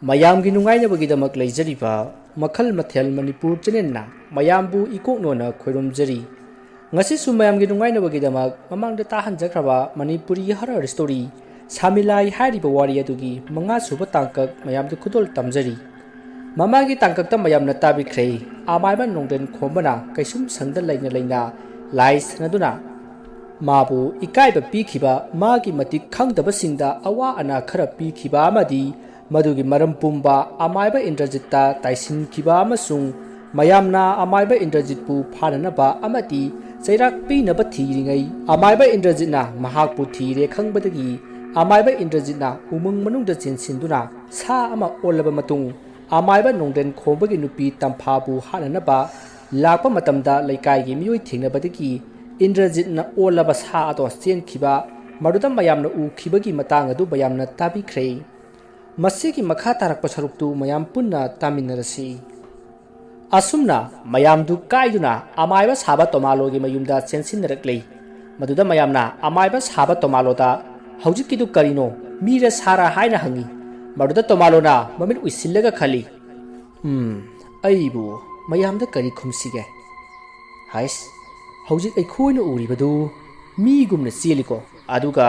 ꯃꯌꯥꯝꯒꯤ ꯅꯨꯡꯉꯥꯏꯅꯕꯒꯤꯗꯃꯛ ꯂꯩꯖꯔꯤꯕ ꯃꯈꯜ ꯃꯊꯦꯜ ꯃꯅꯤꯄꯨꯔ ꯆꯦꯅꯦꯜꯅ ꯃꯌꯥꯝꯕꯨ ꯏꯀꯣꯛꯅꯣꯅ ꯈꯣꯏꯔꯨꯝꯖꯔꯤ ꯉꯁꯤꯁꯨ ꯃꯌꯥꯝꯒꯤ ꯅꯨꯡꯉꯥꯏꯅꯕꯒꯤꯗꯃꯛ ꯃꯃꯥꯡꯗ ꯇꯥꯍꯟꯖꯈ꯭ꯔꯕ ꯃꯅꯤꯄꯨꯔꯤ ꯍꯔꯔ ꯁ꯭ꯇꯣꯔꯤ ꯁꯥꯃꯤꯂꯥꯏ ꯍꯥꯏꯔꯤꯕ ꯋꯥꯔꯤ ꯑꯗꯨꯒꯤ ꯃꯉꯥꯁꯨꯕ ꯇꯥꯡꯀꯛ ꯃꯌꯥꯝꯗ ꯈꯨꯗꯣꯜ ꯇꯝꯖꯔꯤ ꯃꯃꯥꯡꯒꯤ ꯇꯥꯡꯀꯛꯇ ꯃꯌꯥꯝꯅ ꯇꯥꯕꯤꯈ꯭ꯔꯦ ꯑꯃꯥꯏꯕ ꯅꯣꯡꯗꯦꯟ ꯈꯣꯝꯕꯅ ꯀꯩꯁꯨꯝ ꯁꯪꯗ ꯂꯩꯅ ꯂꯩꯅ ꯂꯥꯏ ꯁꯥꯟꯅꯗꯨꯅ ꯃꯥꯕꯨ ꯏꯀꯥꯏꯕ ꯄꯤꯈꯤꯕ ꯃꯥꯒꯤ ꯃꯇꯤꯛ ꯈꯪꯗꯕꯁꯤꯡꯗ ꯑꯋꯥ ꯑꯅꯥ ꯈꯔ ꯄꯤꯈꯤꯕ ꯑꯃꯗꯤ ꯃꯗꯨꯒꯤ ꯃꯔꯝ ꯄꯨꯝꯕ ꯑꯃꯥꯏꯕ ꯏꯟꯗ꯭ꯔꯖꯤꯠꯇ ꯇꯥꯏꯁꯤꯟꯈꯤꯕ ꯑꯃꯁꯨꯡ ꯃꯌꯥꯝꯅ ꯑꯃꯥꯏꯕ ꯏꯟꯗ꯭ꯔꯖꯤꯠꯄꯨ ꯐꯥꯅꯅꯕ ꯑꯃꯗꯤ ꯆꯩꯔꯥꯛ ꯄꯤꯅꯕ ꯊꯤꯔꯤꯉꯩ ꯑꯃꯥꯏꯕ ꯏꯟꯗ꯭ꯔꯖꯤꯠꯅ ꯃꯍꯥꯛꯄꯨ ꯊꯤꯔꯦ ꯈꯪꯕꯗꯒꯤ ꯑꯃꯥꯏꯕ ꯏꯟꯗ꯭ꯔꯖꯤꯠꯅ ꯎꯃꯪ ꯃꯅꯨꯡꯗ ꯆꯦꯟꯁꯤꯟꯗꯨꯅ ꯁꯥ ꯑꯃ ꯑꯣꯜꯂꯕ ꯃꯇꯨꯡ ꯑꯃꯥꯏꯕ ꯅꯣꯡꯗꯦꯟ ꯈꯣꯝꯕꯒꯤ ꯅꯨꯄꯤ ꯇꯝꯐꯥꯕꯨ ꯍꯥꯠꯅꯅꯕ ꯂꯥꯛꯄ ꯃꯇꯝꯗ ꯂꯩꯀꯥꯏꯒꯤ ꯃꯤꯑꯣꯏ ꯊꯦꯡꯅꯕꯗꯒꯤ ꯏꯟꯗ꯭ꯔꯖꯤꯠꯅ ꯑꯣꯜꯂꯕ ꯁꯥ ꯑꯗꯣ ꯆꯦꯟꯈꯤꯕ ꯃꯗꯨꯗ ꯃꯌꯥꯝꯅ ꯎꯈꯤꯕꯒꯤ ꯃꯇꯥꯡ ꯑꯗꯨ ꯃꯌꯥꯝꯅ ꯇꯥꯕꯤꯈ꯭ꯔꯦ ꯃꯁꯤꯒꯤ ꯃꯈꯥ ꯇꯥꯔꯛꯄ ꯁꯔꯨꯛꯇꯨ ꯃꯌꯥꯝ ꯄꯨꯟꯅ ꯇꯥꯃꯤꯟꯅꯔꯁꯤ ꯑꯁꯨꯝꯅ ꯃꯌꯥꯝꯗꯨ ꯀꯥꯏꯗꯨꯅ ꯑꯃꯥꯏꯕ ꯁꯥꯕ ꯇꯣꯃꯥꯂꯣꯒꯤ ꯃꯌꯨꯝꯗ ꯆꯦꯟꯁꯤꯟꯅꯔꯛꯂꯦ ꯃꯗꯨꯗ ꯃꯌꯥꯝꯅ ꯑꯃꯥꯏꯕ ꯁꯥꯕ ꯇꯣꯃꯥꯂꯣꯗ ꯍꯧꯖꯤꯛꯀꯤꯗꯨ ꯀꯔꯤꯅꯣ ꯃꯤꯔ ꯁꯥꯔ ꯍꯥꯏꯅ ꯍꯪꯉꯤ ꯃꯗꯨꯗ ꯇꯣꯃꯥꯂꯣꯅ ꯃꯃꯤꯠ ꯎꯏꯁꯤꯜꯂꯒ ꯈꯜꯂꯤ ꯑꯩꯕꯨ ꯃꯌꯥꯝꯗ ꯀꯔꯤ ꯈꯨꯝꯁꯤꯒꯦ ꯍꯥꯏꯁ ꯍꯧꯖꯤꯛ ꯑꯩꯈꯣꯏꯅ ꯎꯔꯤꯕꯗꯨ ꯃꯤꯒꯨꯝꯅ ꯆꯦꯜꯂꯤꯀꯣ ꯑꯗꯨꯒ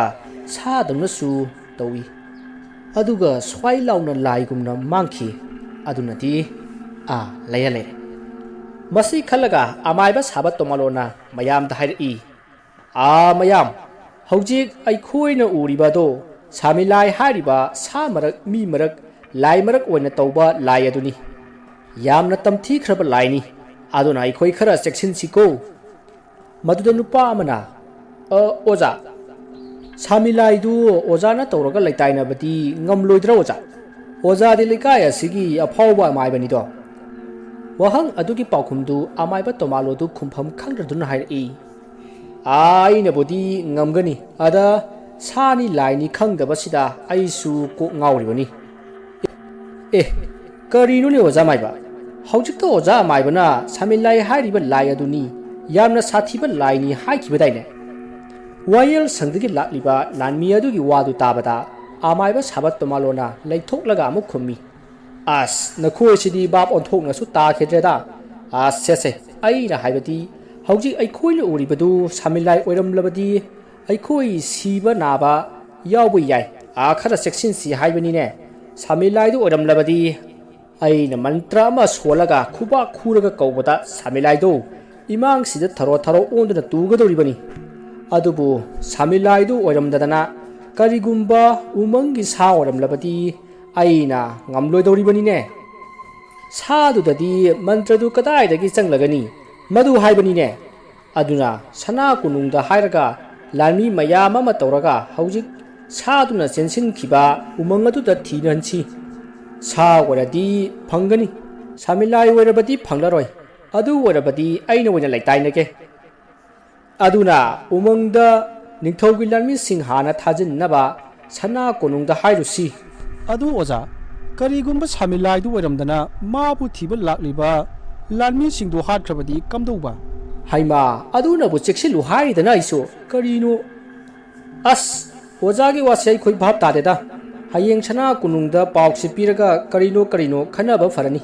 ꯁꯥꯗꯧꯅꯁꯨ ꯇꯧꯏ ꯑꯗꯨꯒ ꯁ꯭ꯋꯥꯏ ꯂꯥꯎꯅ ꯂꯥꯏꯒꯨꯝꯅ ꯃꯥꯡꯈꯤ ꯑꯗꯨꯅꯗꯤ ꯂꯩꯔꯦ ꯃꯁꯤ ꯈꯜꯂꯒ ꯑꯃꯥꯏꯕ ꯁꯥꯕ ꯇꯣꯃꯥꯂꯣꯅ ꯃꯌꯥꯝꯗ ꯍꯥꯏꯔꯛꯏ ꯃꯌꯥꯝ ꯍꯧꯖꯤꯛ ꯑꯩꯈꯣꯏꯅ ꯎꯔꯤꯕꯗꯣ ꯁꯥꯃꯤꯂꯥꯏ ꯍꯥꯏꯔꯤꯕ ꯁꯥ ꯃꯔꯛ ꯃꯤ ꯃꯔꯛ ꯂꯥꯏ ꯃꯔꯛ ꯑꯣꯏꯅ ꯇꯧꯕ ꯂꯥꯏ ꯑꯗꯨꯅꯤ ꯌꯥꯝꯅ ꯇꯝꯊꯤꯈ꯭ꯔꯕ ꯂꯥꯏꯅꯤ ꯑꯗꯨꯅ ꯑꯩꯈꯣꯏ ꯈꯔ ꯆꯦꯛꯁꯤꯟꯁꯤꯀꯣ ꯃꯗꯨꯗ ꯅꯨꯄꯥ ꯑꯃꯅ ꯑꯣꯖꯥ ꯁꯥꯃꯤꯂꯥꯏꯗꯨ ꯑꯣꯖꯥꯅ ꯇꯧꯔꯒ ꯂꯩꯇꯥꯏꯅꯕꯗꯤ ꯉꯝꯂꯣꯏꯗ꯭ꯔꯥ ꯑꯣꯖꯥꯗꯤ ꯂꯩꯀꯥꯏ ꯑꯁꯤꯒꯤ ꯑꯐꯥꯎꯕ ꯑꯃꯥꯏꯕꯅꯤꯗꯣ ꯋꯥꯍꯪ ꯑꯗꯨꯒꯤ ꯄꯥꯎꯈꯨꯝꯗꯨ ꯑꯃꯥꯏꯕ ꯇꯣꯃꯥꯂꯣꯗꯨ ꯈꯨꯝꯐꯝ ꯈꯪꯗ꯭ꯔꯗꯨꯅ ꯍꯥꯏꯔꯛꯏ ꯑꯩꯅꯕꯨꯗꯤ ꯉꯝꯒꯅꯤ ꯑꯗ ꯁꯥꯅꯤ ꯂꯥꯏꯅꯤ ꯈꯪꯗꯕꯁꯤꯗ ꯑꯩꯁꯨ ꯀꯣꯛ ꯉꯥꯎꯔꯤꯕꯅꯤ ꯀꯔꯤꯅꯣꯅꯦ ꯑꯣꯖꯥ ꯃꯥꯏꯕ ꯍꯧꯖꯤꯛꯇ ꯑꯣꯖꯥ ꯑꯃꯥꯏꯕꯅ ꯁꯥꯃꯤꯂꯥꯏ ꯍꯥꯏꯔꯤꯕ ꯂꯥꯏ ꯑꯗꯨꯅꯤ ꯌꯥꯝꯅ ꯁꯥꯊꯤꯕ ꯂꯥꯏꯅꯤ ꯍꯥꯏꯈꯤꯕꯗꯥꯏꯅꯦ ꯋꯥꯌꯦꯜ ꯁꯪꯗꯒꯤ ꯂꯥꯛꯂꯤꯕ ꯂꯥꯟꯃꯤ ꯑꯗꯨꯒꯤ ꯋꯥꯗꯨ ꯇꯥꯕꯗ ꯑꯃꯥꯏꯕ ꯁꯥꯕ ꯇꯣꯃꯥꯂꯣꯅ ꯂꯩꯊꯣꯛꯂꯒ ꯑꯃꯨꯛ ꯈꯨꯝꯃꯤ ꯅꯈꯣꯏꯁꯤꯗꯤ ꯕꯥꯞ ꯑꯣꯟꯊꯣꯛꯅꯁꯨ ꯇꯥꯈꯤꯗ꯭ꯔꯦꯗ ꯁꯦ ꯑꯩꯅ ꯍꯥꯏꯕꯗꯤ ꯍꯧꯖꯤꯛ ꯑꯩꯈꯣꯏꯅ ꯎꯔꯤꯕꯗꯨ ꯁꯥꯃꯤꯂꯥꯏ ꯑꯣꯏꯔꯝꯂꯕꯗꯤ ꯑꯩꯈꯣꯏ ꯁꯤꯕ ꯅꯥꯕ ꯌꯥꯎꯕ ꯌꯥꯏ ꯈꯔ ꯆꯦꯛꯁꯤꯟꯁꯤ ꯍꯥꯏꯕꯅꯤꯅꯦ ꯁꯥꯃꯤꯂꯥꯏꯗꯨ ꯑꯣꯏꯔꯝꯂꯕꯗꯤ ꯑꯩꯅ ꯃꯟꯇ꯭ꯔ ꯑꯃ ꯁꯣꯜꯂꯒ ꯈꯨꯕꯥꯛ ꯈꯨꯔꯒ ꯀꯧꯕꯗ ꯁꯥꯃꯤꯂꯥꯏꯗꯨ ꯏꯃꯥꯡꯁꯤꯗ ꯊꯔꯣ ꯑꯣꯟꯗꯨꯅ ꯇꯨꯒꯗꯧꯔꯤꯕꯅꯤ ꯑꯗꯨꯕꯨ ꯁꯥꯃꯤꯂꯥꯏꯗꯨ ꯑꯣꯏꯔꯝꯗꯗꯅ ꯀꯔꯤꯒꯨꯝꯕ ꯎꯃꯪꯒꯤ ꯁꯥ ꯑꯣꯏꯔꯝꯂꯕꯗꯤ ꯑꯩꯅ ꯉꯝꯂꯣꯏꯗꯧꯔꯤꯕꯅꯤꯅꯦ ꯁꯥꯗꯨꯗꯗꯤ ꯃꯟꯇ꯭ꯔꯗꯨ ꯀꯗꯥꯏꯗꯒꯤ ꯆꯪꯂꯒꯅꯤ ꯃꯗꯨ ꯍꯥꯏꯕꯅꯤꯅꯦ ꯑꯗꯨꯅ ꯁꯅꯥ ꯀꯣꯅꯨꯡꯗ ꯍꯥꯏꯔꯒ ꯂꯥꯟꯃꯤ ꯃꯌꯥꯝ ꯑꯃ ꯇꯧꯔꯒ ꯍꯧꯖꯤꯛ ꯁꯥꯗꯨꯅ ꯆꯦꯟꯁꯤꯟꯈꯤꯕ ꯎꯃꯪ ꯑꯗꯨꯗ ꯊꯤꯅꯍꯟꯁꯤ ꯁꯥ ꯑꯣꯏꯔꯗꯤ ꯐꯪꯒꯅꯤ ꯁꯥꯃꯤꯂꯥꯏ ꯑꯣꯏꯔꯕꯗꯤ ꯐꯪꯂꯔꯣꯏ ꯑꯗꯨ ꯑꯣꯏꯔꯕꯗꯤ ꯑꯩꯅ ꯑꯣꯏꯅ ꯂꯩꯇꯥꯏꯅꯒꯦ ꯑꯗꯨꯅ ꯎꯃꯪꯗ ꯅꯤꯡꯊꯧꯒꯤ ꯂꯥꯟꯃꯤꯁꯤꯡ ꯍꯥꯟꯅ ꯊꯥꯖꯤꯟꯅꯕ ꯁꯅꯥ ꯀꯣꯅꯨꯡꯗ ꯍꯥꯏꯔꯨꯁꯤ ꯑꯗꯨ ꯑꯣꯖꯥ ꯀꯔꯤꯒꯨꯝꯕ ꯁꯥꯃꯤꯂꯥꯏꯗꯨ ꯑꯣꯏꯔꯝꯗꯅ ꯃꯥꯕꯨ ꯊꯤꯕ ꯂꯥꯛꯂꯤꯕ ꯂꯥꯟꯃꯤꯁꯤꯡꯗꯨ ꯍꯥꯠꯈ꯭ꯔꯕꯗꯤ ꯀꯝꯗꯧꯕ ꯍꯩꯃꯥ ꯑꯗꯨꯅꯕꯨ ꯆꯦꯛꯁꯤꯜꯂꯨ ꯍꯥꯏꯔꯤꯗꯅ ꯑꯩꯁꯨ ꯀꯔꯤꯅꯣ ꯑꯣꯖꯥꯒꯤ ꯋꯥꯁꯦ ꯑꯩꯈꯣꯏ ꯚꯥꯞ ꯇꯥꯗꯦꯗ ꯍꯌꯦꯡ ꯁꯅꯥ ꯀꯣꯅꯨꯡꯗ ꯄꯥꯎꯁꯤ ꯄꯤꯔꯒ ꯀꯔꯤꯅꯣ ꯈꯟꯅꯕ ꯐꯔꯅꯤ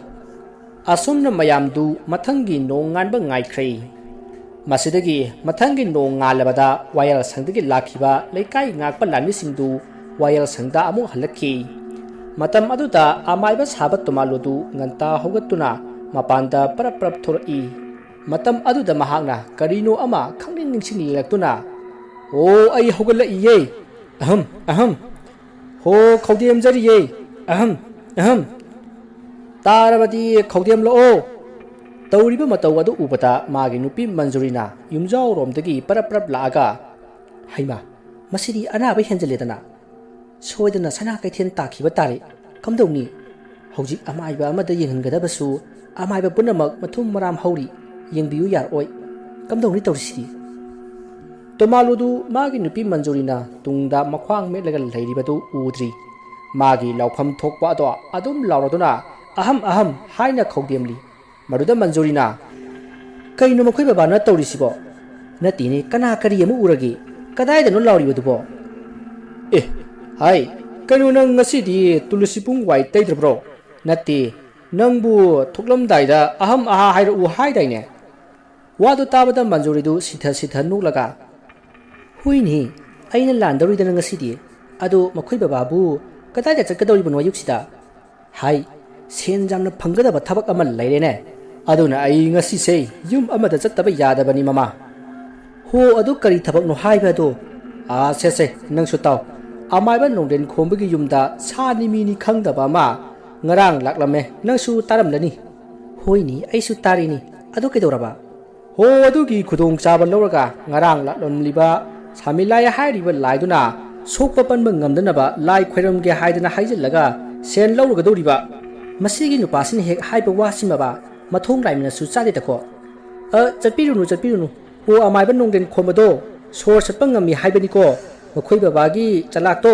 ꯑꯁꯨꯝꯅ ꯃꯌꯥꯝꯗꯨ ꯃꯊꯪꯒꯤ ꯅꯣꯡ ꯉꯥꯟꯕ ꯉꯥꯏꯈ꯭ꯔꯦ ꯃꯁꯤꯗꯒꯤ ꯃꯊꯪꯒꯤ ꯅꯣꯡ ꯉꯥꯜꯂꯕꯗ ꯋꯥꯌꯦꯜ ꯁꯪꯗꯒꯤ ꯂꯥꯛꯈꯤꯕ ꯂꯩꯀꯥꯏ ꯉꯥꯛꯄ ꯂꯥꯟꯃꯤꯁꯤꯡꯗꯨ ꯋꯥꯌꯦꯜ ꯁꯪꯗ ꯑꯃꯨꯛ ꯍꯜꯂꯛꯈꯤ ꯃꯇꯝ ꯑꯗꯨꯗ ꯑꯃꯥꯏꯕ ꯁꯥꯕ ꯇꯣꯃꯥꯂꯣꯗꯨ ꯉꯟꯇꯥ ꯍꯧꯒꯠꯇꯨꯅ ꯃꯄꯥꯟꯗ ꯄꯔꯞ ꯊꯣꯔꯛꯏ ꯃꯇꯝ ꯑꯗꯨꯗ ꯃꯍꯥꯛꯅ ꯀꯔꯤꯅꯣ ꯑꯃ ꯈꯪꯅꯤꯡ ꯅꯤꯡꯁꯤꯡ ꯌꯦꯡꯂꯛꯇꯨꯅ ꯑꯩ ꯍꯧꯒꯠꯂꯛꯏꯌꯦ ꯑꯍꯝ ꯍꯣ ꯈꯧꯗꯦꯝꯖꯔꯤꯌꯦ ꯑꯍꯝ ꯇꯥꯔꯕꯗꯤ ꯈꯧꯗꯦꯝꯂꯛꯑꯣ ꯇꯧꯔꯤꯕ ꯃꯇꯧ ꯑꯗꯨ ꯎꯕꯗ ꯃꯥꯒꯤ ꯅꯨꯄꯤ ꯃꯟꯖꯨꯔꯤꯅ ꯌꯨꯝꯖꯥꯎꯔꯣꯝꯗꯒꯤ ꯄꯔꯞ ꯂꯥꯛꯑꯒ ꯍꯩꯃꯥ ꯃꯁꯤꯗꯤ ꯑꯅꯥꯕ ꯍꯦꯟꯖꯜꯂꯦꯗꯅ ꯁꯣꯏꯗꯅ ꯁꯅꯥ ꯀꯩꯊꯦꯜ ꯇꯥꯈꯤꯕ ꯇꯥꯔꯦ ꯀꯝꯗꯧꯅꯤ ꯍꯧꯖꯤꯛ ꯑꯃꯥꯏꯕ ꯑꯃꯗ ꯌꯦꯡꯍꯟꯒꯗꯕꯁꯨ ꯑꯃꯥꯏꯕ ꯄꯨꯝꯅꯃꯛ ꯃꯊꯨꯝ ꯃꯔꯥꯝ ꯍꯧꯔꯤ ꯌꯦꯡꯕꯤꯌꯨ ꯌꯥꯔꯣꯏ ꯀꯝꯗꯧꯅꯤ ꯇꯧꯔꯤꯁꯤꯗꯤ ꯇꯣꯃꯥꯂꯣꯗꯨ ꯃꯥꯒꯤ ꯅꯨꯄꯤ ꯃꯟꯖꯨꯔꯤꯅ ꯇꯨꯡꯗ ꯃꯈ꯭ꯋꯥꯡ ꯃꯦꯠꯂꯒ ꯂꯩꯔꯤꯕꯗꯨ ꯎꯗ꯭ꯔꯤ ꯃꯥꯒꯤ ꯂꯥꯎꯐꯝ ꯊꯣꯛꯄ ꯑꯗꯣ ꯑꯗꯨꯝ ꯂꯥꯎꯔꯗꯨꯅ ꯑꯍꯝ ꯍꯥꯏꯅ ꯈꯧꯗꯦꯝꯂꯤ ꯃꯗꯨꯗ ꯃꯟꯖꯨꯔꯤꯅ ꯀꯩꯅꯣ ꯃꯈꯣꯏ ꯕꯕꯥꯅ ꯇꯧꯔꯤꯁꯤꯕꯣ ꯅꯠꯇꯦꯅꯦ ꯀꯅꯥ ꯀꯔꯤ ꯑꯃ ꯎꯔꯒꯦ ꯀꯗꯥꯏꯗꯅꯣ ꯂꯥꯎꯔꯤꯕꯗꯨꯕꯣ ꯍꯥꯏ ꯀꯩꯅꯣ ꯅꯪ ꯉꯁꯤꯗꯤ ꯇꯨꯂꯁꯤ ꯄꯨꯡ ꯋꯥꯏ ꯇꯩꯗ꯭ꯔꯕ꯭ꯔꯣ ꯅꯠꯇꯦ ꯅꯪꯕꯨ ꯊꯣꯛꯂꯝꯗꯥꯏꯗ ꯑꯍꯝ ꯑꯍꯥ ꯍꯥꯏꯔꯛꯎ ꯍꯥꯏꯗꯥꯏꯅꯦ ꯋꯥꯗꯨ ꯇꯥꯕꯗ ꯃꯟꯖꯨꯔꯤꯗꯨ ꯁꯤꯊ ꯅꯣꯛꯂꯒ ꯍꯨꯏꯅꯤ ꯑꯩꯅ ꯂꯥꯟꯗꯧꯔꯤꯗꯅ ꯉꯁꯤꯗꯤ ꯑꯗꯣ ꯃꯈꯣꯏ ꯕꯕꯥꯕꯨ ꯀꯗꯥꯏꯗ ꯆꯠꯀꯗꯧꯔꯤꯕꯅꯣ ꯑꯌꯨꯛꯁꯤꯗ ꯍꯥꯏ ꯁꯦꯟ ꯌꯥꯝꯅ ꯐꯪꯒꯗꯕ ꯊꯕꯛ ꯑꯃ ꯂꯩꯔꯦꯅꯦ ꯑꯗꯨꯅ ꯑꯩ ꯉꯁꯤꯁꯦ ꯌꯨꯝ ꯑꯃꯗ ꯆꯠꯇꯕ ꯌꯥꯗꯕꯅꯤ ꯃꯃꯥ ꯍꯣ ꯑꯗꯨ ꯀꯔꯤ ꯊꯕꯛꯅꯣ ꯍꯥꯏꯕ ꯑꯗꯣ ꯁꯦ ꯅꯪꯁꯨ ꯇꯥꯎ ꯑꯃꯥꯏꯕ ꯅꯣꯡꯗꯦꯟ ꯈꯣꯝꯕꯒꯤ ꯌꯨꯝꯗ ꯁꯥꯅꯤ ꯃꯤꯅꯤ ꯈꯪꯗꯕ ꯑꯃ ꯉꯔꯥꯡ ꯂꯥꯛꯂꯝꯃꯦ ꯅꯪꯁꯨ ꯇꯥꯔꯝꯂꯅꯤ ꯍꯣꯏꯅꯤ ꯑꯩꯁꯨ ꯇꯥꯔꯤꯅꯤ ꯑꯗꯨ ꯀꯩꯗꯧꯔꯕ ꯍꯣ ꯑꯗꯨꯒꯤ ꯈꯨꯗꯣꯡꯆꯥꯕ ꯂꯧꯔꯒ ꯉꯔꯥꯡ ꯂꯥꯛꯂꯝꯂꯤꯕ ꯁꯥꯃꯤꯂꯥꯏ ꯍꯥꯏꯔꯤꯕ ꯂꯥꯏꯗꯨꯅ ꯁꯣꯛꯄ ꯄꯟꯕ ꯉꯝꯗꯅꯕ ꯂꯥꯏ ꯈꯣꯏꯔꯝꯒꯦ ꯍꯥꯏꯗꯅ ꯍꯥꯏꯖꯤꯜꯂꯒ ꯁꯦꯟ ꯂꯧꯔꯒꯗꯧꯔꯤꯕ ꯃꯁꯤꯒꯤ ꯅꯨꯄꯥꯁꯤꯅ ꯍꯦꯛ ꯍꯥꯏꯕ ꯋꯥꯁꯤꯃꯕ ꯃꯊꯣꯡ ꯂꯥꯏꯃꯤꯅꯁꯨ ꯆꯥꯗꯦꯗꯀꯣ ꯆꯠꯄꯤꯔꯨꯅꯨ ꯍꯣ ꯑꯃꯥꯏꯕ ꯅꯣꯡꯗꯦꯟ ꯈꯣꯝꯕꯗꯣ ꯁꯣꯔ ꯆꯠꯄ ꯉꯝꯃꯤ ꯍꯥꯏꯕꯅꯤꯀꯣ ꯃꯈꯣꯏ ꯕꯕꯥꯒꯤ ꯆꯂꯥꯛꯇꯣ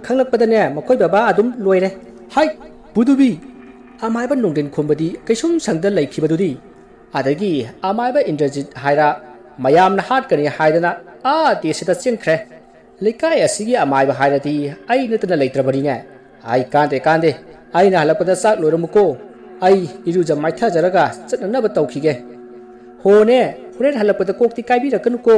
ꯈꯪꯂꯛꯄꯗꯅꯦ ꯃꯈꯣꯏ ꯕꯕꯥ ꯑꯗꯨꯝ ꯂꯣꯏꯔꯦ ꯍꯥꯏ ꯕꯨꯗꯨꯕꯤ ꯑꯃꯥꯏꯕ ꯅꯣꯡꯗꯦꯟ ꯈꯣꯝꯕꯗꯤ ꯀꯩꯁꯨꯝ ꯁꯪꯗ ꯂꯩꯈꯤꯕꯗꯨꯗꯤ ꯑꯗꯒꯤ ꯑꯃꯥꯏꯕ ꯏꯟꯗ꯭ꯔꯖꯤꯠ ꯍꯥꯏꯔ ꯃꯌꯥꯝꯅ ꯍꯥꯠꯀꯅꯤ ꯍꯥꯏꯗꯅ ꯗꯦꯁꯗ ꯆꯦꯟꯈ꯭ꯔꯦ ꯂꯩꯀꯥꯏ ꯑꯁꯤꯒꯤ ꯑꯃꯥꯏꯕ ꯍꯥꯏꯔꯗꯤ ꯑꯩ ꯅꯠꯇꯅ ꯂꯩꯇ꯭ꯔꯕꯅꯤꯅꯦ ꯑꯩ ꯀꯥꯟꯗꯦ ꯑꯩꯅ ꯍꯜꯂꯛꯄꯗ ꯆꯥꯛ ꯂꯣꯏꯔꯝꯃꯨꯀꯣ ꯑꯩ ꯏꯔꯨꯖ ꯃꯥꯏꯊꯖꯔꯒ ꯆꯠꯅꯅꯕ ꯇꯧꯈꯤꯒꯦ ꯍꯣꯅꯦ ꯍꯣꯔꯦꯟ ꯍꯜꯂꯛꯄꯗ ꯀꯣꯛꯇꯤ ꯀꯥꯏꯕꯤꯔꯛꯀꯅꯨꯀꯣ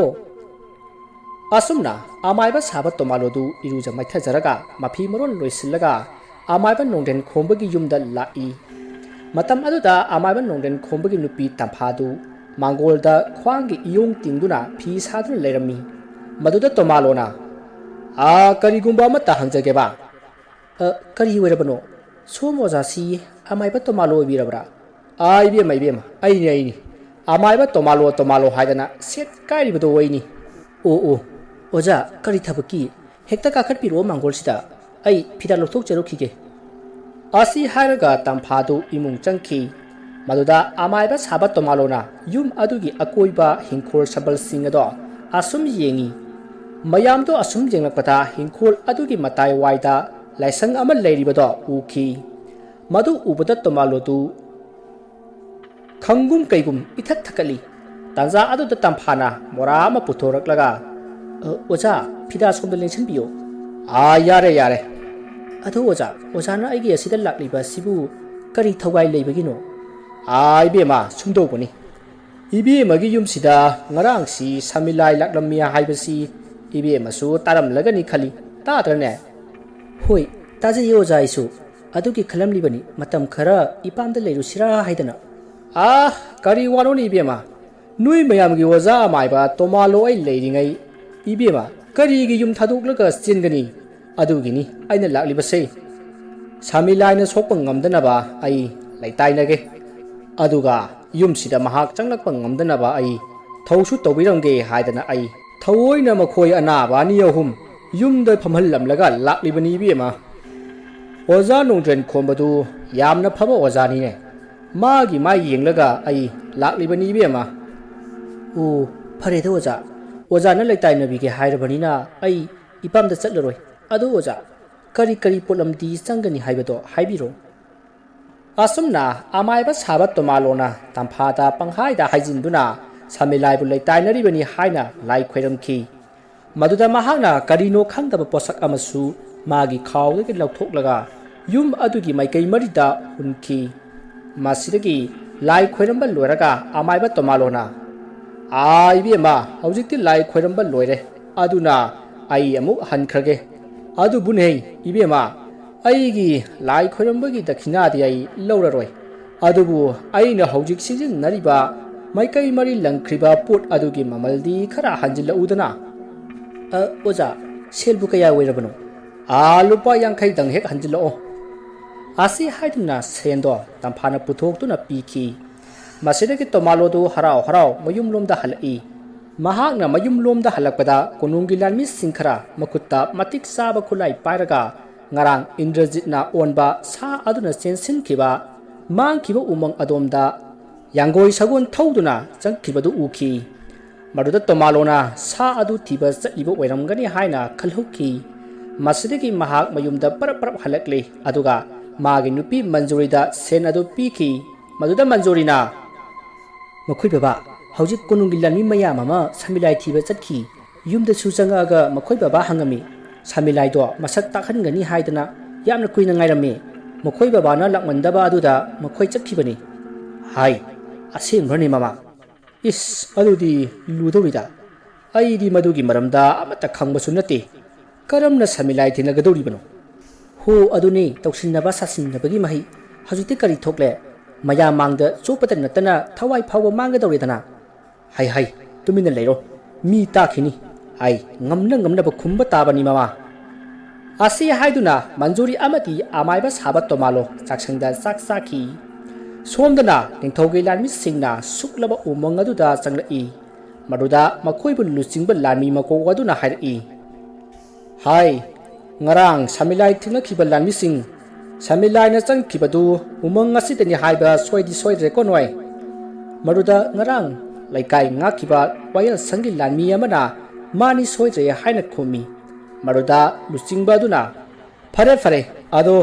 ꯑꯁꯨꯝꯅ ꯑꯃꯥꯏꯕ ꯁꯥꯕ ꯇꯣꯃꯥꯂꯣꯗꯨ ꯏꯔꯨꯖ ꯃꯥꯏꯊꯖꯔꯒ ꯃꯐꯤ ꯃꯔꯣꯟ ꯂꯣꯏꯁꯤꯜꯂꯒ ꯑꯃꯥꯏꯕ ꯅꯣꯡꯗꯦꯟ ꯈꯣꯝꯕꯒꯤ ꯌꯨꯝꯗ ꯂꯥꯛꯏ ꯃꯇꯝ ꯑꯗꯨꯗ ꯑꯃꯥꯏꯕ ꯅꯣꯡꯗꯦꯟ ꯈꯣꯝꯕꯒꯤ ꯅꯨꯄꯤ ꯇꯝꯐꯥꯗꯨ ꯃꯥꯡꯒꯣꯜꯗ ꯈ꯭ꯋꯥꯡꯒꯤ ꯏꯌꯣꯡ ꯇꯤꯡꯗꯨꯅ ꯐꯤ ꯁꯥꯗꯨꯅ ꯂꯩꯔꯝꯃꯤ ꯃꯗꯨꯗ ꯇꯣꯃꯥꯂꯣꯅ ꯀꯔꯤꯒꯨꯝꯕ ꯑꯃꯠꯇ ꯍꯪꯖꯒꯦꯕ ꯀꯔꯤ ꯑꯣꯏꯔꯕꯅꯣ ꯁꯣꯝ ꯑꯣꯖꯥꯁꯤ ꯑꯃꯥꯏꯕ ꯇꯣꯃꯥꯂꯣ ꯑꯣꯏꯕꯤꯔꯕ꯭ꯔꯥ ꯏꯕꯦꯝꯃ ꯑꯩꯅꯤ ꯑꯃꯥꯏꯕ ꯇꯣꯃꯥꯂꯣ ꯍꯥꯏꯗꯅ ꯁꯦꯠ ꯀꯥꯏꯔꯤꯕꯗꯣ ꯑꯩꯅꯤ ꯑꯣ ꯑꯣꯖꯥ ꯀꯔꯤ ꯊꯕꯛꯀꯤ ꯍꯦꯛꯇ ꯀꯥꯈꯠꯄꯤꯔꯛꯑꯣ ꯃꯥꯡꯒꯣꯜꯁꯤꯗ ꯑꯩ ꯐꯤꯗꯥ ꯂꯧꯊꯣꯛꯆꯔꯨꯈꯤꯒꯦ ꯑꯁꯤ ꯍꯥꯏꯔꯒ ꯇꯝꯐꯥꯗꯨ ꯏꯃꯨꯡ ꯆꯪꯈꯤ ꯃꯗꯨꯗ ꯑꯃꯥꯏꯕ ꯁꯥꯕ ꯇꯣꯃꯥꯂꯣꯅ ꯌꯨꯝ ꯑꯗꯨꯒꯤ ꯑꯀꯣꯏꯕ ꯍꯤꯡꯈꯣꯜ ꯁꯝꯕꯜꯁꯤꯡ ꯑꯗꯣ ꯑꯁꯨꯝ ꯌꯦꯡꯉꯤ ꯃꯌꯥꯝꯗꯣ ꯑꯁꯨꯝ ꯌꯦꯡꯂꯛꯄꯗ ꯍꯤꯡꯈꯣꯜ ꯑꯗꯨꯒꯤ ꯃꯇꯥꯏ ꯋꯥꯏꯗ ꯂꯥꯏꯁꯪ ꯑꯃ ꯂꯩꯔꯤꯕꯗꯣ ꯎꯈꯤ ꯃꯗꯨ ꯎꯕꯗ ꯇꯣꯃꯥꯂꯣꯗꯨ ꯈꯪꯒꯨꯝ ꯀꯩꯒꯨꯝ ꯏꯊꯛ ꯊꯛꯀꯠꯂꯤ ꯇꯥꯟꯖꯥ ꯑꯗꯨꯗ ꯇꯝꯐꯥꯅ ꯃꯣꯔꯥ ꯑꯃ ꯄꯨꯊꯣꯔꯛꯂꯒ ꯑꯣꯖꯥ ꯐꯤꯗꯥ ꯁꯣꯝꯗ ꯂꯦꯡꯁꯤꯟꯕꯤꯌꯣ ꯌꯥꯔꯦ ꯑꯗꯨ ꯑꯣꯖꯥꯅ ꯑꯩꯒꯤ ꯑꯁꯤꯗ ꯂꯥꯛꯂꯤꯕ ꯑꯁꯤꯕꯨ ꯀꯔꯤ ꯊꯧꯒꯥꯏ ꯂꯩꯕꯒꯤꯅꯣ ꯏꯕꯦꯝꯃ ꯁꯨꯝꯗꯧꯕꯅꯤ ꯏꯕꯦꯝꯃꯒꯤ ꯌꯨꯝꯁꯤꯗ ꯉꯔꯥꯡꯁꯤ ꯁꯃꯤꯂꯥꯏ ꯂꯥꯛꯂꯝꯃꯤ ꯍꯥꯏꯕꯁꯤ ꯏꯕꯦꯝꯃꯁꯨ ꯇꯥꯔꯝꯂꯒꯅꯤ ꯈꯜꯂꯤ ꯇꯥꯗ꯭ꯔꯅꯦ ꯍꯣꯏ ꯇꯥꯖꯩ ꯑꯣꯖꯥ ꯑꯩꯁꯨ ꯑꯗꯨꯒꯤ ꯈꯜꯂꯝꯂꯤꯕꯅꯤ ꯃꯇꯝ ꯈꯔ ꯏꯄꯥꯝꯗ ꯂꯩꯔꯨꯁꯤꯔꯥ ꯍꯥꯏꯗꯅ ꯀꯔꯤ ꯋꯥꯅꯣꯅꯤ ꯏꯕꯦꯝꯃ ꯅꯣꯏ ꯃꯌꯥꯝꯒꯤ ꯑꯣꯖꯥ ꯑꯃꯥꯏꯕ ꯇꯣꯃꯥꯂꯣ ꯑꯩ ꯂꯩꯔꯤꯉꯩ ꯏꯕꯦꯝꯃ ꯀꯔꯤꯒꯤ ꯌꯨꯝ ꯊꯥꯗꯣꯛꯂꯒ ꯆꯦꯟꯒꯅꯤ ꯑꯗꯨꯒꯤꯅꯤ ꯑꯩꯅ ꯂꯥꯛꯂꯤꯕꯁꯦ ꯁꯃꯤꯂꯥꯏꯅ ꯁꯣꯛꯄ ꯉꯝꯗꯅꯕ ꯑꯩ ꯂꯩꯇꯥꯏꯅꯒꯦ ꯑꯗꯨꯒ ꯌꯨꯝꯁꯤꯗ ꯃꯍꯥꯛ ꯆꯪꯂꯛꯄ ꯉꯝꯗꯅꯕ ꯑꯩ ꯊꯧꯁꯨ ꯇꯧꯕꯤꯔꯝꯒꯦ ꯍꯥꯏꯗꯅ ꯑꯩ ꯊꯑꯣꯏꯅ ꯃꯈꯣꯏ ꯑꯅꯥꯕ ꯑꯅꯤ ꯑꯍꯨꯝ ꯌꯨꯝꯗ ꯐꯝꯍꯜꯂꯝꯂꯒ ꯂꯥꯛꯂꯤꯕꯅꯤ ꯏꯕꯦꯝꯃ ꯑꯣꯖꯥ ꯅꯣꯡꯗ꯭ꯔꯦꯟ ꯈꯣꯝꯕꯗꯨ ꯌꯥꯝꯅ ꯐꯕ ꯑꯣꯖꯥꯅꯤꯅꯦ ꯃꯥꯒꯤ ꯃꯥꯏ ꯌꯦꯡꯂꯒ ꯑꯩ ꯂꯥꯛꯂꯤꯕꯅꯤ ꯏꯕꯦꯝꯃ ꯑꯣ ꯐꯔꯦꯗ ꯑꯣꯖꯥꯅ ꯂꯩꯇꯥꯏꯅꯕꯤꯒꯦ ꯍꯥꯏꯔꯕꯅꯤꯅ ꯑꯩ ꯏꯄꯥꯝꯗ ꯆꯠꯂꯔꯣꯏ ꯑꯗꯨ ꯑꯣꯖꯥ ꯀꯔꯤ ꯄꯣꯠꯂꯝꯗꯤ ꯆꯪꯒꯅꯤ ꯍꯥꯏꯕꯗꯣ ꯍꯥꯏꯕꯤꯔꯣ ꯑꯁꯨꯝꯅ ꯑꯃꯥꯏꯕ ꯁꯥꯕ ꯇꯣꯃꯥꯂꯣꯅ ꯇꯝꯐꯥꯗ ꯄꯪꯍꯥꯏꯗ ꯍꯥꯏꯖꯤꯟꯗꯨꯅ ꯁꯃꯤꯂꯥꯏꯕꯨ ꯂꯩꯇꯥꯏꯅꯔꯤꯕꯅꯤ ꯍꯥꯏꯅ ꯂꯥꯏ ꯈꯣꯏꯔꯝꯈꯤ ꯃꯗꯨꯗ ꯃꯍꯥꯛꯅ ꯀꯔꯤꯅꯣ ꯈꯪꯗꯕ ꯄꯣꯠꯁꯛ ꯑꯃꯁꯨ ꯃꯥꯒꯤ ꯈꯥꯎꯗꯒꯤ ꯂꯧꯊꯣꯛꯂꯒ ꯌꯨꯝ ꯑꯗꯨꯒꯤ ꯃꯥꯏꯀꯩ ꯃꯔꯤꯗ ꯍꯨꯟꯈꯤ ꯃꯁꯤꯗꯒꯤ ꯂꯥꯏ ꯈꯣꯏꯔꯝꯕ ꯂꯣꯏꯔꯒ ꯑꯃꯥꯏꯕ ꯇꯣꯃꯥꯂꯣꯅ ꯏꯕꯦꯝꯃ ꯍꯧꯖꯤꯛꯇꯤ ꯂꯥꯏ ꯈꯣꯏꯔꯝꯕ ꯂꯣꯏꯔꯦ ꯑꯗꯨꯅ ꯑꯩ ꯑꯃꯨꯛ ꯍꯟꯈ꯭ꯔꯒꯦ ꯑꯗꯨꯕꯨꯅꯦ ꯏꯕꯦꯝꯃ ꯑꯩꯒꯤ ꯂꯥꯏ ꯈꯣꯏꯔꯝꯕꯒꯤ ꯗꯈꯤꯅꯥꯗꯤ ꯑꯩ ꯂꯧꯔꯔꯣꯏ ꯑꯗꯨꯕꯨ ꯑꯩꯅ ꯍꯧꯖꯤꯛ ꯁꯤꯖꯤꯟꯅꯔꯤꯕ ꯃꯥꯏꯀꯩ ꯃꯔꯤ ꯂꯪꯈ꯭ꯔꯤꯕ ꯄꯣꯠ ꯑꯗꯨꯒꯤ ꯃꯃꯜꯗꯤ ꯈꯔ ꯍꯟꯖꯤꯜꯂꯛꯎꯗꯅ ꯑꯣꯖꯥ ꯁꯦꯜꯕꯨ ꯀꯌꯥ ꯑꯣꯏꯔꯕꯅꯣ ꯂꯨꯄꯥ 50 ꯍꯦꯛ ꯍꯟꯖꯤꯜꯂꯛꯑꯣ ꯑꯁꯤ ꯍꯥꯏꯗꯨꯅ ꯁꯦꯟꯗꯣ ꯇꯝꯐꯥꯅ ꯄꯨꯊꯣꯛꯇꯨꯅ ꯄꯤꯈꯤ ꯃꯁꯤꯗꯒꯤ ꯇꯣꯃꯥꯂꯣꯗꯨ ꯍꯔꯥꯎ ꯃꯌꯨꯝꯂꯣꯝꯗ ꯍꯜꯂꯛꯏ ꯃꯍꯥꯛꯅ ꯃꯌꯨꯝꯂꯣꯝꯗ ꯍꯜꯂꯛꯄꯗ ꯀꯣꯅꯨꯡꯒꯤ ꯂꯥꯟꯃꯤꯁꯤꯡ ꯈꯔ ꯃꯈꯨꯠꯇ ꯃꯇꯤꯛ ꯆꯥꯕ ꯈꯨꯠꯂꯥꯏ ꯄꯥꯏꯔꯒ ꯉꯔꯥꯡ ꯏꯟꯗ꯭ꯔꯖꯤꯠꯅ ꯑꯣꯟꯕ ꯁꯥ ꯑꯗꯨꯅ ꯆꯦꯟꯁꯤꯟꯈꯤꯕ ꯃꯥꯡꯈꯤꯕ ꯎꯃꯪ ꯑꯗꯣꯝꯗ ꯌꯥꯡꯒꯣꯏ ꯁꯒꯣꯜ ꯊꯧꯗꯨꯅ ꯆꯪꯈꯤꯕꯗꯨ ꯎꯈꯤ ꯃꯗꯨꯗ ꯇꯣꯃꯥꯂꯣꯅ ꯁꯥ ꯑꯗꯨ ꯊꯤꯕ ꯆꯠꯂꯤꯕ ꯑꯣꯏꯔꯝꯒꯅꯤ ꯍꯥꯏꯅ ꯈꯜꯍꯧꯈꯤ ꯃꯁꯤꯗꯒꯤ ꯃꯍꯥꯛ ꯃꯌꯨꯝꯗ ꯄꯔꯞ ꯍꯜꯂꯛꯂꯤ ꯑꯗꯨꯒ ꯃꯥꯒꯤ ꯅꯨꯄꯤ ꯃꯟꯖꯨꯔꯤꯗ ꯁꯦꯟ ꯑꯗꯨ ꯄꯤꯈꯤ ꯃꯗꯨꯗ ꯃꯟꯖꯨꯔꯤꯅ ꯃꯈꯣꯏ ꯕꯕꯥ ꯍꯧꯖꯤꯛ ꯀꯣꯅꯨꯡꯒꯤ ꯂꯥꯟꯃꯤ ꯃꯌꯥꯝ ꯑꯃ ꯁꯃꯤꯂꯥꯏ ꯊꯤꯕ ꯆꯠꯈꯤ ꯌꯨꯝꯗꯁꯨ ꯆꯪꯉꯛꯑꯒ ꯃꯈꯣꯏ ꯕꯕꯥ ꯍꯪꯉꯝꯃꯤ ꯁꯥꯃꯤꯂꯥꯏꯗꯣ ꯃꯁꯛ ꯇꯥꯛꯍꯟꯒꯅꯤ ꯍꯥꯏꯗꯅ ꯌꯥꯝꯅ ꯀꯨꯏꯅ ꯉꯥꯏꯔꯝꯃꯤ ꯃꯈꯣꯏ ꯕꯕꯥꯅ ꯂꯥꯛꯃꯟꯗꯕ ꯑꯗꯨꯗ ꯃꯈꯣꯏ ꯆꯠꯈꯤꯕꯅꯤ ꯍꯥꯏ ꯑꯁꯦꯡꯕ꯭ꯔꯅꯦ ꯃꯃꯥ ꯏꯁ ꯑꯗꯨꯗꯤ ꯂꯨꯗꯧꯔꯤꯗ ꯑꯩꯗꯤ ꯃꯗꯨꯒꯤ ꯃꯔꯝꯗ ꯑꯃꯠꯇ ꯈꯪꯕꯁꯨ ꯅꯠꯇꯦ ꯀꯔꯝꯅ ꯁꯥꯃꯤꯂꯥꯏ ꯊꯦꯡꯅꯒꯗꯧꯔꯤꯕꯅꯣ ꯍꯣ ꯑꯗꯨꯅꯤ ꯇꯧꯁꯤꯟꯅꯕ ꯁꯥꯁꯤꯟꯅꯕꯒꯤ ꯃꯍꯩ ꯍꯧꯖꯤꯛꯇꯤ ꯀꯔꯤ ꯊꯣꯛꯂꯦ ꯃꯌꯥꯝ ꯃꯥꯡꯗ ꯆꯣꯞꯄꯇ ꯅꯠꯇꯅ ꯊꯋꯥꯏ ꯐꯥꯎꯕ ꯃꯥꯡꯒꯗꯧꯔꯦꯗꯅ ꯍꯥꯏ ꯇꯨꯃꯤꯟꯅ ꯂꯩꯔꯣ ꯃꯤ ꯇꯥꯈꯤꯅꯤ ꯑꯩ ꯉꯝꯅꯕ ꯈꯨꯝꯕ ꯇꯥꯕꯅꯤ ꯃꯃꯥ ꯑꯁꯤ ꯍꯥꯏꯗꯨꯅ ꯃꯟꯖꯨꯔꯤ ꯑꯃꯗꯤ ꯑꯃꯥꯏꯕ ꯁꯥꯕ ꯇꯣꯃꯥꯂꯣ ꯆꯥꯛꯁꯪꯗ ꯆꯥꯛ ꯆꯥꯈꯤ ꯁꯣꯝꯗꯅ ꯅꯤꯡꯊꯧꯒꯤ ꯂꯥꯟꯃꯤꯁꯤꯡꯅ ꯁꯨꯛꯂꯕ ꯎꯃꯪ ꯑꯗꯨꯗ ꯆꯪꯂꯛꯏ ꯃꯗꯨꯗ ꯃꯈꯣꯏꯕꯨ ꯂꯨꯆꯤꯡꯕ ꯂꯥꯟꯃꯤ ꯃꯀꯣꯛ ꯑꯗꯨꯅ ꯍꯥꯏꯔꯛꯏ ꯍꯥꯏ ꯉꯔꯥꯡ ꯁꯥꯃꯤꯂꯥꯏ ꯊꯦꯡꯅꯈꯤꯕ ꯂꯥꯟꯃꯤꯁꯤꯡ ꯁꯥꯃꯤꯂꯥꯏꯅ ꯆꯪꯈꯤꯕꯗꯨ ꯎꯃꯪ ꯑꯁꯤꯗꯅꯤ ꯍꯥꯏꯕ ꯁꯣꯏꯗꯤ ꯁꯣꯏꯗ꯭ꯔꯦꯀꯣ ꯅꯣꯏ ꯃꯗꯨꯗ ꯉꯔꯥꯡ ꯂꯩꯀꯥꯏ ꯉꯥꯛꯈꯤꯕ ꯋꯥꯌꯦꯜꯁꯪꯒꯤ ꯂꯥꯟꯃꯤ ꯑꯃꯅ ꯃꯥꯅꯤ ꯁꯣꯏꯗ꯭ꯔꯦ ꯍꯥꯏꯅ ꯈꯨꯝꯃꯤ ꯃꯗꯨꯗ ꯂꯨꯆꯤꯡꯕ ꯑꯗꯨꯅ ꯐꯔꯦ ꯑꯗꯣ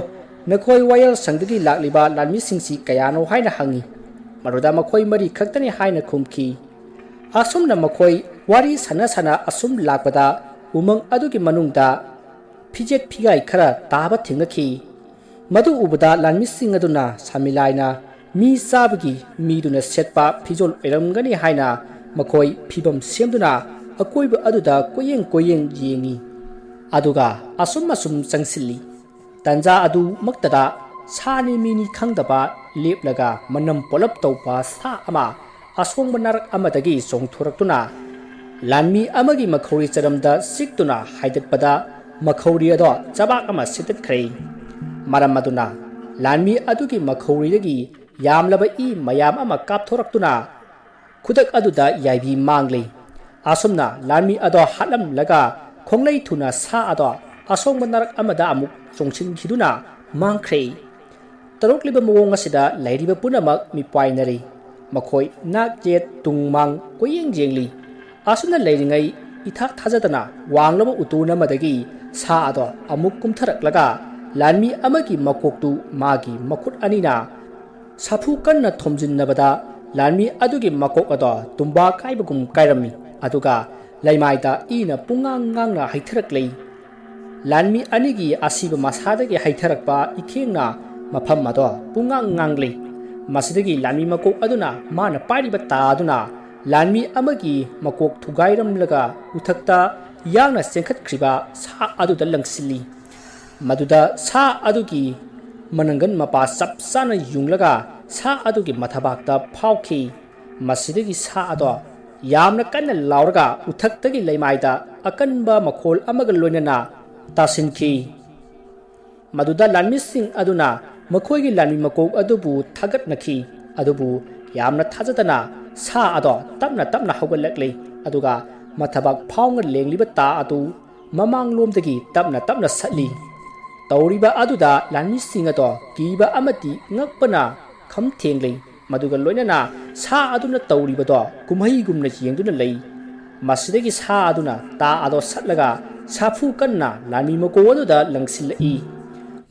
ꯅꯈꯣꯏ ꯋꯥꯌꯦꯜꯁꯪꯗꯒꯤ ꯂꯥꯛꯂꯤꯕ ꯂꯥꯟꯃꯤꯁꯤꯡꯁꯤ ꯀꯌꯥꯅꯣ ꯍꯥꯏꯅ ꯍꯪꯉꯤ ꯃꯗꯨꯗ ꯃꯈꯣꯏ ꯃꯔꯤ ꯈꯛꯇꯅꯤ ꯍꯥꯏꯅ ꯈꯨꯝꯈꯤ ꯑꯁꯨꯝꯅ ꯃꯈꯣꯏ ꯋꯥꯔꯤ ꯁꯥꯟꯅ ꯑꯁꯨꯝ ꯂꯥꯛꯄꯗ ꯎꯃꯪ ꯑꯗꯨꯒꯤ ꯃꯅꯨꯡꯗ ꯐꯤꯖꯦꯠ ꯐꯤꯒꯥꯏ ꯈꯔ ꯇꯥꯕ ꯊꯦꯡꯅꯈꯤ ꯃꯗꯨ ꯎꯕꯗ ꯂꯥꯟꯃꯤꯁꯤꯡ ꯑꯗꯨꯅ ꯁꯥꯃꯤꯂꯥꯏꯅ ꯃꯤ ꯆꯥꯕꯒꯤ ꯃꯤꯗꯨꯅ ꯁꯦꯠꯄ ꯐꯤꯖꯣꯜ ꯑꯣꯏꯔꯝꯒꯅꯤ ꯍꯥꯏꯅ ꯃꯈꯣꯏ ꯐꯤꯕꯝ ꯁꯦꯝꯗꯨꯅ ꯑꯀꯣꯏꯕ ꯑꯗꯨꯗ ꯀꯣꯏꯌꯦꯡ ꯌꯦꯡꯉꯤ ꯑꯗꯨꯒ ꯑꯁꯨꯝ ꯆꯪꯁꯤꯜꯂꯤ ꯇꯟꯖꯥ ꯑꯗꯨꯃꯛꯇꯗ ꯁꯥꯅꯤ ꯃꯤꯅꯤ ꯈꯪꯗꯕ ꯂꯦꯞꯂꯒ ꯃꯅꯝ ꯄꯣꯂꯞ ꯇꯧꯕ ꯁꯥ ꯑꯃ ꯑꯁꯣꯡꯕ ꯅꯥꯔꯛ ꯑꯃꯗꯒꯤ ꯆꯣꯡꯊꯣꯔꯛꯇꯨꯅ ꯂꯥꯟꯃꯤ ꯑꯃꯒꯤ ꯃꯈꯧꯔꯤ ꯆꯔꯝꯗ ꯆꯤꯛꯇꯨꯅ ꯍꯥꯏꯗꯠꯄꯗ ꯃꯈꯧꯔꯤ ꯑꯗꯣ ꯆꯕꯥꯛ ꯑꯃ ꯁꯤꯠꯇꯠꯈ꯭ꯔꯦ ꯃꯔꯝ ꯑꯗꯨꯅ ꯂꯥꯟꯃꯤ ꯑꯗꯨꯒꯤ ꯃꯈꯧꯔꯤꯗꯒꯤ ꯌꯥꯝꯂꯕ ꯏ ꯃꯌꯥꯝ ꯑꯃ ꯀꯥꯞꯊꯣꯔꯛꯇꯨꯅ ꯈꯨꯗꯛ ꯑꯗꯨꯗ ꯌꯥꯏꯕꯤ ꯃꯥꯡꯂꯤ ꯑꯁꯨꯝꯅ ꯂꯥꯟꯃꯤ ꯑꯗꯣ ꯍꯥꯠꯂꯝꯂꯒ ꯈꯣꯡꯂꯩ ꯊꯨꯅ ꯁꯥ ꯑꯗꯣ ꯑꯁꯣꯡꯕ ꯅꯥꯔꯛ ꯑꯃꯗ ꯑꯃꯨꯛ ꯆꯣꯡꯁꯤꯟꯈꯤꯗꯨꯅ ꯃꯥꯡꯈ꯭ꯔꯦ ꯇꯔꯨꯛꯂꯤꯕ ꯃꯑꯣꯡ ꯑꯁꯤꯗ ꯂꯩꯔꯤꯕ ꯄꯨꯝꯅꯃꯛ ꯃꯤꯄꯥꯏꯅꯔꯤ ꯃꯈꯣꯏ ꯅꯥꯛ ꯌꯦꯠ ꯇꯨꯡ ꯃꯥꯡ ꯀꯣꯏꯌꯦꯡ ꯌꯦꯡꯂꯤ ꯑꯁꯨꯝꯅ ꯂꯩꯔꯤꯉꯩ ꯏꯊꯥ ꯊꯥꯖꯗꯅ ꯋꯥꯡꯂꯕ ꯎꯇꯨꯟ ꯑꯃꯗꯒꯤ ꯁꯥ ꯑꯗꯣ ꯑꯃꯨꯛ ꯀꯨꯝꯊꯔꯛꯂꯒ ꯂꯥꯟꯃꯤ ꯑꯃꯒꯤ ꯃꯀꯣꯛꯇꯨ ꯃꯥꯒꯤ ꯃꯈꯨꯠ ꯑꯅꯤꯅ ꯁꯥꯐꯨ ꯀꯟꯅ ꯊꯣꯝꯖꯤꯟꯅꯕꯗ ꯂꯥꯟꯃꯤ ꯑꯗꯨꯒꯤ ꯃꯀꯣꯛ ꯑꯗꯣ ꯇꯨꯝꯕꯥ ꯀꯥꯏꯕꯒꯨꯝ ꯀꯥꯏꯔꯝꯃꯤ ꯑꯗꯨꯒ ꯂꯩꯃꯥꯏꯗ ꯏꯅ ꯉꯥꯡꯅ ꯍꯩꯊꯔꯛꯂꯤ ꯂꯥꯟꯃꯤ ꯑꯅꯤꯒꯤ ꯑꯁꯤꯕ ꯃꯁꯥꯗꯒꯤ ꯍꯩꯊꯔꯛꯄ ꯏꯈꯦꯡꯅ ꯃꯐꯝ ꯑꯗꯣ ꯉꯥꯡꯂꯤ ꯃꯁꯤꯗꯒꯤ ꯂꯥꯟꯃꯤ ꯃꯀꯣꯛ ꯑꯗꯨꯅ ꯃꯥꯅ ꯄꯥꯏꯔꯤꯕ ꯇꯥꯗꯨꯅ ꯂꯥꯟꯃꯤ ꯑꯃꯒꯤ ꯃꯀꯣꯛ ꯊꯨꯒꯥꯏꯔꯝꯂꯒ ꯎꯊꯛꯇ ꯌꯥꯡꯅ ꯆꯦꯟꯈꯠꯈ꯭ꯔꯤꯕ ꯁꯥ ꯑꯗꯨꯗ ꯂꯪꯁꯤꯜꯂꯤ ꯃꯗꯨꯗ ꯁꯥ ꯑꯗꯨꯒꯤ ꯃꯅꯪꯒꯟ ꯃꯄꯥ ꯆꯞ ꯆꯥꯅ ꯌꯨꯡꯂꯒ ꯁꯥ ꯑꯗꯨꯒꯤ ꯃꯊꯕꯥꯛꯇ ꯐꯥꯎꯈꯤ ꯃꯁꯤꯗꯒꯤ ꯁꯥ ꯑꯗꯣ ꯌꯥꯝꯅ ꯀꯟꯅ ꯂꯥꯎꯔꯒ ꯎꯊꯛꯇꯒꯤ ꯂꯩꯃꯥꯏꯗ ꯑꯀꯟꯕ ꯃꯈꯣꯜ ꯑꯃꯒ ꯂꯣꯏꯅꯅ ꯇꯥꯁꯤꯟꯈꯤ ꯃꯗꯨꯗ ꯂꯥꯟꯃꯤꯁꯤꯡ ꯑꯗꯨꯅ ꯃꯈꯣꯏꯒꯤ ꯂꯥꯟꯃꯤ ꯃꯀꯣꯛ ꯑꯗꯨꯕꯨ ꯊꯥꯒꯠꯅꯈꯤ ꯑꯗꯨꯕꯨ ꯌꯥꯝꯅ ꯊꯥꯖꯗꯅ ꯁꯥ ꯑꯗꯣ ꯇꯞꯅ ꯍꯧꯒꯠꯂꯛꯂꯤ ꯑꯗꯨꯒ ꯃꯊꯕꯥꯛ ꯐꯥꯎꯅ ꯂꯦꯡꯂꯤꯕ ꯇꯥ ꯑꯗꯨ ꯃꯃꯥꯡꯂꯣꯝꯗꯒꯤ ꯇꯞꯅ ꯁꯠꯂꯤ ꯇꯧꯔꯤꯕ ꯑꯗꯨꯗ ꯂꯥꯟꯃꯤꯁꯤꯡ ꯑꯗꯣ ꯀꯤꯕ ꯑꯃꯗꯤ ꯉꯛꯄꯅ ꯈꯝ ꯊꯦꯡꯂꯤ ꯃꯗꯨꯒ ꯂꯣꯏꯅꯅ ꯁꯥ ꯑꯗꯨꯅ ꯇꯧꯔꯤꯕꯗꯣ ꯀꯨꯝꯍꯩꯒꯨꯝꯅ ꯌꯦꯡꯗꯨꯅ ꯂꯩ ꯃꯁꯤꯗꯒꯤ ꯁꯥ ꯑꯗꯨꯅ ꯇꯥ ꯑꯗꯣ ꯁꯠꯂꯒ ꯁꯥꯐꯨ ꯀꯟꯅ ꯂꯥꯟꯃꯤ ꯃꯀꯣꯛ ꯑꯗꯨꯗ ꯂꯪꯁꯤꯜꯂꯛꯏ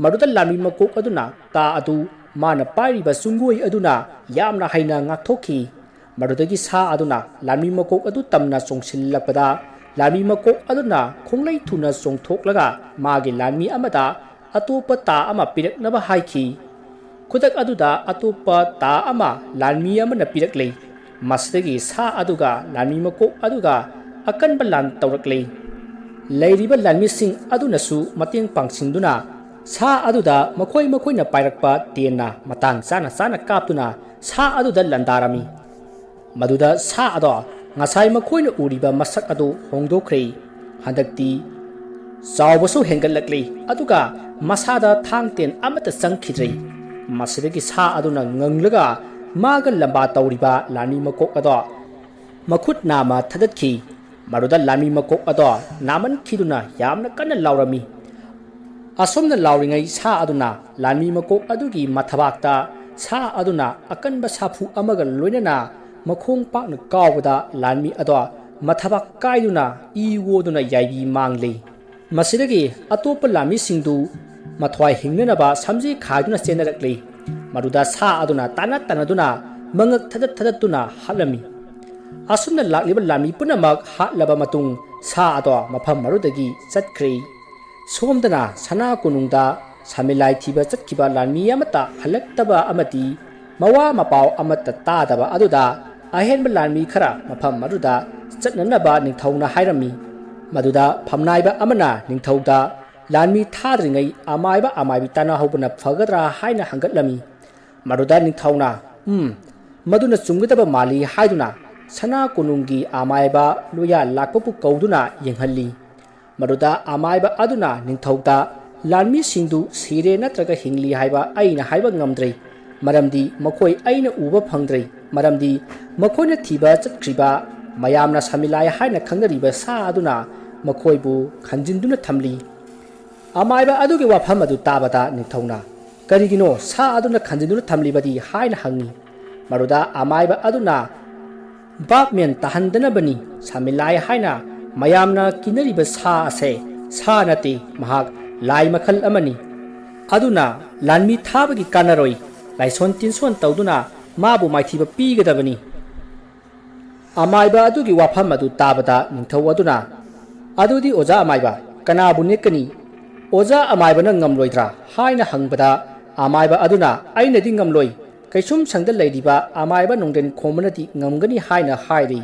ꯃꯗꯨꯗ ꯂꯥꯟꯃꯤ ꯃꯀꯣꯛ ꯑꯗꯨꯅ ꯇꯥ ꯑꯗꯨ ꯃꯥꯅ ꯄꯥꯏꯔꯤꯕ ꯆꯨꯡꯒꯣꯏ ꯑꯗꯨꯅ ꯌꯥꯝꯅ ꯍꯩꯅ ꯉꯥꯛꯊꯣꯛꯈꯤ ꯃꯗꯨꯗꯒꯤ ꯁꯥ ꯑꯗꯨꯅ ꯂꯥꯟꯃꯤ ꯃꯀꯣꯛ ꯑꯗꯨ ꯇꯝꯅ ꯆꯣꯡꯁꯤꯜꯂꯛꯄꯗ ꯂꯥꯟꯃꯤ ꯃꯀꯣꯛ ꯑꯗꯨꯅ ꯈꯣꯡꯂꯩ ꯊꯨꯅ ꯆꯣꯡꯊꯣꯛꯂꯒ ꯃꯥꯒꯤ ꯂꯥꯟꯃꯤ ꯑꯃꯗ ꯑꯇꯣꯞꯄ ꯇꯥ ꯑꯃ ꯄꯤꯔꯛꯅꯕ ꯍꯥꯏꯈꯤ ꯈꯨꯗꯛ ꯑꯗꯨꯗ ꯑꯇꯣꯞꯄ ꯇꯥ ꯑꯃ ꯂꯥꯟꯃꯤ ꯑꯃꯅ ꯄꯤꯔꯛꯂꯤ ꯃꯁꯤꯗꯒꯤ ꯁꯥ ꯑꯗꯨꯒ ꯂꯥꯟꯃꯤ ꯃꯀꯣꯛ ꯑꯗꯨꯒ ꯑꯀꯟꯕ ꯂꯥꯟ ꯇꯧꯔꯛꯂꯤ ꯂꯩꯔꯤꯕ ꯂꯥꯟꯃꯤꯁꯤꯡ ꯑꯗꯨꯅꯁꯨ ꯃꯇꯦꯡ ꯄꯥꯡꯁꯤꯟꯗꯨꯅ ꯁꯥ ꯑꯗꯨꯗ ꯃꯈꯣꯏꯅ ꯄꯥꯏꯔꯛꯄ ꯇꯦꯟꯅ ꯃꯇꯥꯡ ꯆꯥꯅ ꯀꯥꯞꯇꯨꯅ ꯁꯥ ꯑꯗꯨꯗ ꯂꯟꯗꯥꯔꯝꯃꯤ ꯃꯗꯨꯗ ꯁꯥ ꯑꯗꯣ ꯉꯁꯥꯏ ꯃꯈꯣꯏꯅ ꯎꯔꯤꯕ ꯃꯁꯛ ꯑꯗꯨ ꯍꯣꯡꯗꯣꯛꯈ꯭ꯔꯦ ꯍꯟꯗꯛꯇꯤ ꯆꯥꯎꯕꯁꯨ ꯍꯦꯟꯒꯠꯂꯛꯂꯤ ꯑꯗꯨꯒ ꯃꯁꯥꯗ ꯊꯥꯡ ꯇꯦꯟ ꯑꯃꯠꯇ ꯆꯪꯈꯤꯗ꯭ꯔꯦ ꯃꯁꯤꯗꯒꯤ ꯁꯥ ꯑꯗꯨꯅ ꯉꯪꯂꯒ ꯃꯥꯒ ꯂꯝꯕꯥ ꯇꯧꯔꯤꯕ ꯂꯥꯟꯃꯤ ꯃꯀꯣꯛ ꯑꯗꯣ ꯃꯈꯨꯠ ꯅꯥꯝꯃ ꯊꯥꯗꯠꯈꯤ ꯃꯗꯨꯗ ꯂꯥꯟꯃꯤ ꯃꯀꯣꯛ ꯑꯗꯣ ꯅꯥꯃꯟꯈꯤꯗꯨꯅ ꯌꯥꯝꯅ ꯀꯟꯅ ꯂꯥꯎꯔꯝꯃꯤ ꯑꯁꯣꯝꯅ ꯂꯥꯎꯔꯤꯉꯩ ꯁꯥ ꯑꯗꯨꯅ ꯂꯥꯟꯃꯤ ꯃꯀꯣꯛ ꯑꯗꯨꯒꯤ ꯃꯊꯕꯥꯛꯇ ꯁꯥ ꯑꯗꯨꯅ ꯑꯀꯟꯕ ꯁꯥꯐꯨ ꯑꯃꯒ ꯂꯣꯏꯅꯅ ꯃꯈꯣꯡ ꯄꯥꯛꯅ ꯀꯥꯎꯕꯗ ꯂꯥꯟꯃꯤ ꯑꯗꯣ ꯃꯊꯕꯥꯛ ꯀꯥꯏꯗꯨꯅ ꯏ ꯑꯣꯗꯨꯅ ꯌꯥꯏꯕꯤ ꯃꯥꯡꯂꯤ ꯃꯁꯤꯗꯒꯤ ꯑꯇꯣꯞꯄ ꯂꯥꯟꯃꯤꯁꯤꯡꯗꯨ ꯃꯊ꯭ꯋꯥꯏ ꯍꯤꯡꯅꯅꯕ ꯁꯝꯖꯤ ꯈꯥꯏꯗꯨꯅ ꯆꯦꯟꯅꯔꯛꯂꯤ ꯃꯗꯨꯗ ꯁꯥ ꯑꯗꯨꯅ ꯇꯥꯟꯅꯗꯨꯅ ꯃꯉꯛ ꯊꯥꯗꯠꯇꯨꯅ ꯍꯥꯠꯂꯝꯃꯤ ꯑꯁꯨꯝꯅ ꯂꯥꯛꯂꯤꯕ ꯂꯥꯟꯃꯤ ꯄꯨꯝꯅꯃꯛ ꯍꯥꯠꯂꯕ ꯃꯇꯨꯡ ꯁꯥ ꯑꯗꯣ ꯃꯐꯝ ꯑꯗꯨꯗꯒꯤ ꯆꯠꯈ꯭ꯔꯦ ꯁꯣꯝꯗꯅ ꯁꯅꯥ ꯀꯣꯅꯨꯡꯗ ꯁꯥꯃꯤꯂꯥꯏ ꯊꯤꯕ ꯆꯠꯈꯤꯕ ꯂꯥꯟꯃꯤ ꯑꯃꯠꯇ ꯍꯜꯂꯛꯇꯕ ꯑꯃꯗꯤ ꯃꯋꯥ ꯃꯄꯥꯎ ꯑꯃꯠꯇ ꯇꯥꯗꯕ ꯑꯗꯨꯗ ꯑꯍꯦꯟꯕ ꯂꯥꯟꯃꯤ ꯈꯔ ꯃꯐꯝ ꯑꯗꯨꯗ ꯆꯠꯅꯅꯕ ꯅꯤꯡꯊꯧꯅ ꯍꯥꯏꯔꯝꯃꯤ ꯃꯗꯨꯗ ꯐꯝꯅꯥꯏꯕ ꯑꯃꯅ ꯅꯤꯡꯊꯧꯗ ꯂꯥꯟꯃꯤ ꯊꯥꯗ꯭ꯔꯤꯉꯩ ꯑꯃꯥꯏꯕꯤ ꯇꯥꯟꯅꯍꯧꯕꯅ ꯐꯒꯗ꯭ꯔꯥ ꯍꯥꯏꯅ ꯍꯪꯒꯠꯂꯝꯃꯤ ꯃꯗꯨꯗ ꯅꯤꯡꯊꯧꯅ ꯃꯗꯨꯅ ꯆꯨꯝꯒꯗꯕ ꯃꯥꯜꯂꯤ ꯍꯥꯏꯗꯨꯅ ꯁꯅꯥ ꯀꯣꯅꯨꯡꯒꯤ ꯑꯃꯥꯏꯕ ꯂꯣꯌꯥ ꯂꯥꯛꯄꯕꯨ ꯀꯧꯗꯨꯅ ꯌꯦꯡꯍꯜꯂꯤ ꯃꯗꯨꯗ ꯑꯃꯥꯏꯕ ꯑꯗꯨꯅ ꯅꯤꯡꯊꯧꯗ ꯂꯥꯟꯃꯤꯁꯤꯡꯗꯨ ꯁꯤꯔꯦ ꯅꯠꯇ꯭ꯔꯒ ꯍꯤꯡꯂꯤ ꯍꯥꯏꯕ ꯑꯩꯅ ꯍꯥꯏꯕ ꯉꯝꯗ꯭ꯔꯦ ꯃꯔꯝꯗꯤ ꯃꯈꯣꯏ ꯑꯩꯅ ꯎꯕ ꯐꯪꯗ꯭ꯔꯦ ꯃꯔꯝꯗꯤ ꯃꯈꯣꯏꯅ ꯊꯤꯕ ꯆꯠꯈ꯭ꯔꯤꯕ ꯃꯌꯥꯝꯅ ꯁꯥꯃꯤꯂꯥꯏ ꯍꯥꯏꯅ ꯈꯪꯅꯔꯤꯕ ꯁꯥ ꯑꯗꯨꯅ ꯃꯈꯣꯏꯕꯨ ꯈꯟꯖꯤꯟꯗꯨꯅ ꯊꯝꯂꯤ ꯑꯃꯥꯏꯕ ꯑꯗꯨꯒꯤ ꯋꯥꯐꯝ ꯑꯗꯨ ꯇꯥꯕꯗ ꯅꯤꯡꯊꯧꯅ ꯀꯔꯤꯒꯤꯅꯣ ꯁꯥ ꯑꯗꯨꯅ ꯈꯟꯖꯤꯟꯗꯨꯅ ꯊꯝꯂꯤꯕꯗꯤ ꯍꯥꯏꯅ ꯍꯪꯉꯤ ꯃꯗꯨꯗ ꯑꯃꯥꯏꯕ ꯑꯗꯨꯅ ꯚꯥꯞꯃꯦꯟ ꯇꯥꯍꯟꯗꯅꯕꯅꯤ ꯁꯥꯃꯤꯂꯥꯏ ꯍꯥꯏꯅ ꯃꯌꯥꯝꯅ ꯀꯤꯅꯔꯤꯕ ꯁꯥ ꯑꯁꯦ ꯁꯥ ꯅꯠꯇꯦ ꯃꯍꯥꯛ ꯂꯥꯏ ꯃꯈꯜ ꯑꯃꯅꯤ ꯑꯗꯨꯅ ꯂꯥꯟꯃꯤ ꯊꯥꯕꯒꯤ ꯀꯥꯟꯅꯔꯣꯏ ꯂꯥꯏꯁꯣꯟ ꯇꯤꯟꯁꯣꯟ ꯇꯧꯗꯨꯅ ꯃꯥꯕꯨ ꯃꯥꯏꯊꯤꯕ ꯄꯤꯒꯗꯕꯅꯤ ꯑꯃꯥꯏꯕ ꯑꯗꯨꯒꯤ ꯋꯥꯐꯝ ꯑꯗꯨ ꯇꯥꯕꯗ ꯅꯤꯡꯊꯧ ꯑꯗꯨꯅ ꯑꯗꯨꯗꯤ ꯑꯣꯖꯥ ꯑꯃꯥꯏꯕ ꯀꯅꯥꯕꯨ ꯅꯦꯛꯀꯅꯤ ꯑꯣꯖꯥ ꯑꯃꯥꯏꯕꯅ ꯉꯝꯂꯣꯏꯗ꯭ꯔꯥ ꯍꯥꯏꯅ ꯍꯪꯕꯗ ꯑꯃꯥꯏꯕ ꯑꯗꯨꯅ ꯑꯩꯅꯗꯤ ꯉꯝꯂꯣꯏ ꯀꯩꯁꯨꯝ ꯁꯪꯗ ꯂꯩꯔꯤꯕ ꯑꯃꯥꯏꯕ ꯅꯣꯡꯗꯦꯟ ꯈꯣꯝꯕꯅꯗꯤ ꯉꯝꯒꯅꯤ ꯍꯥꯏꯅ ꯍꯥꯏꯔꯤ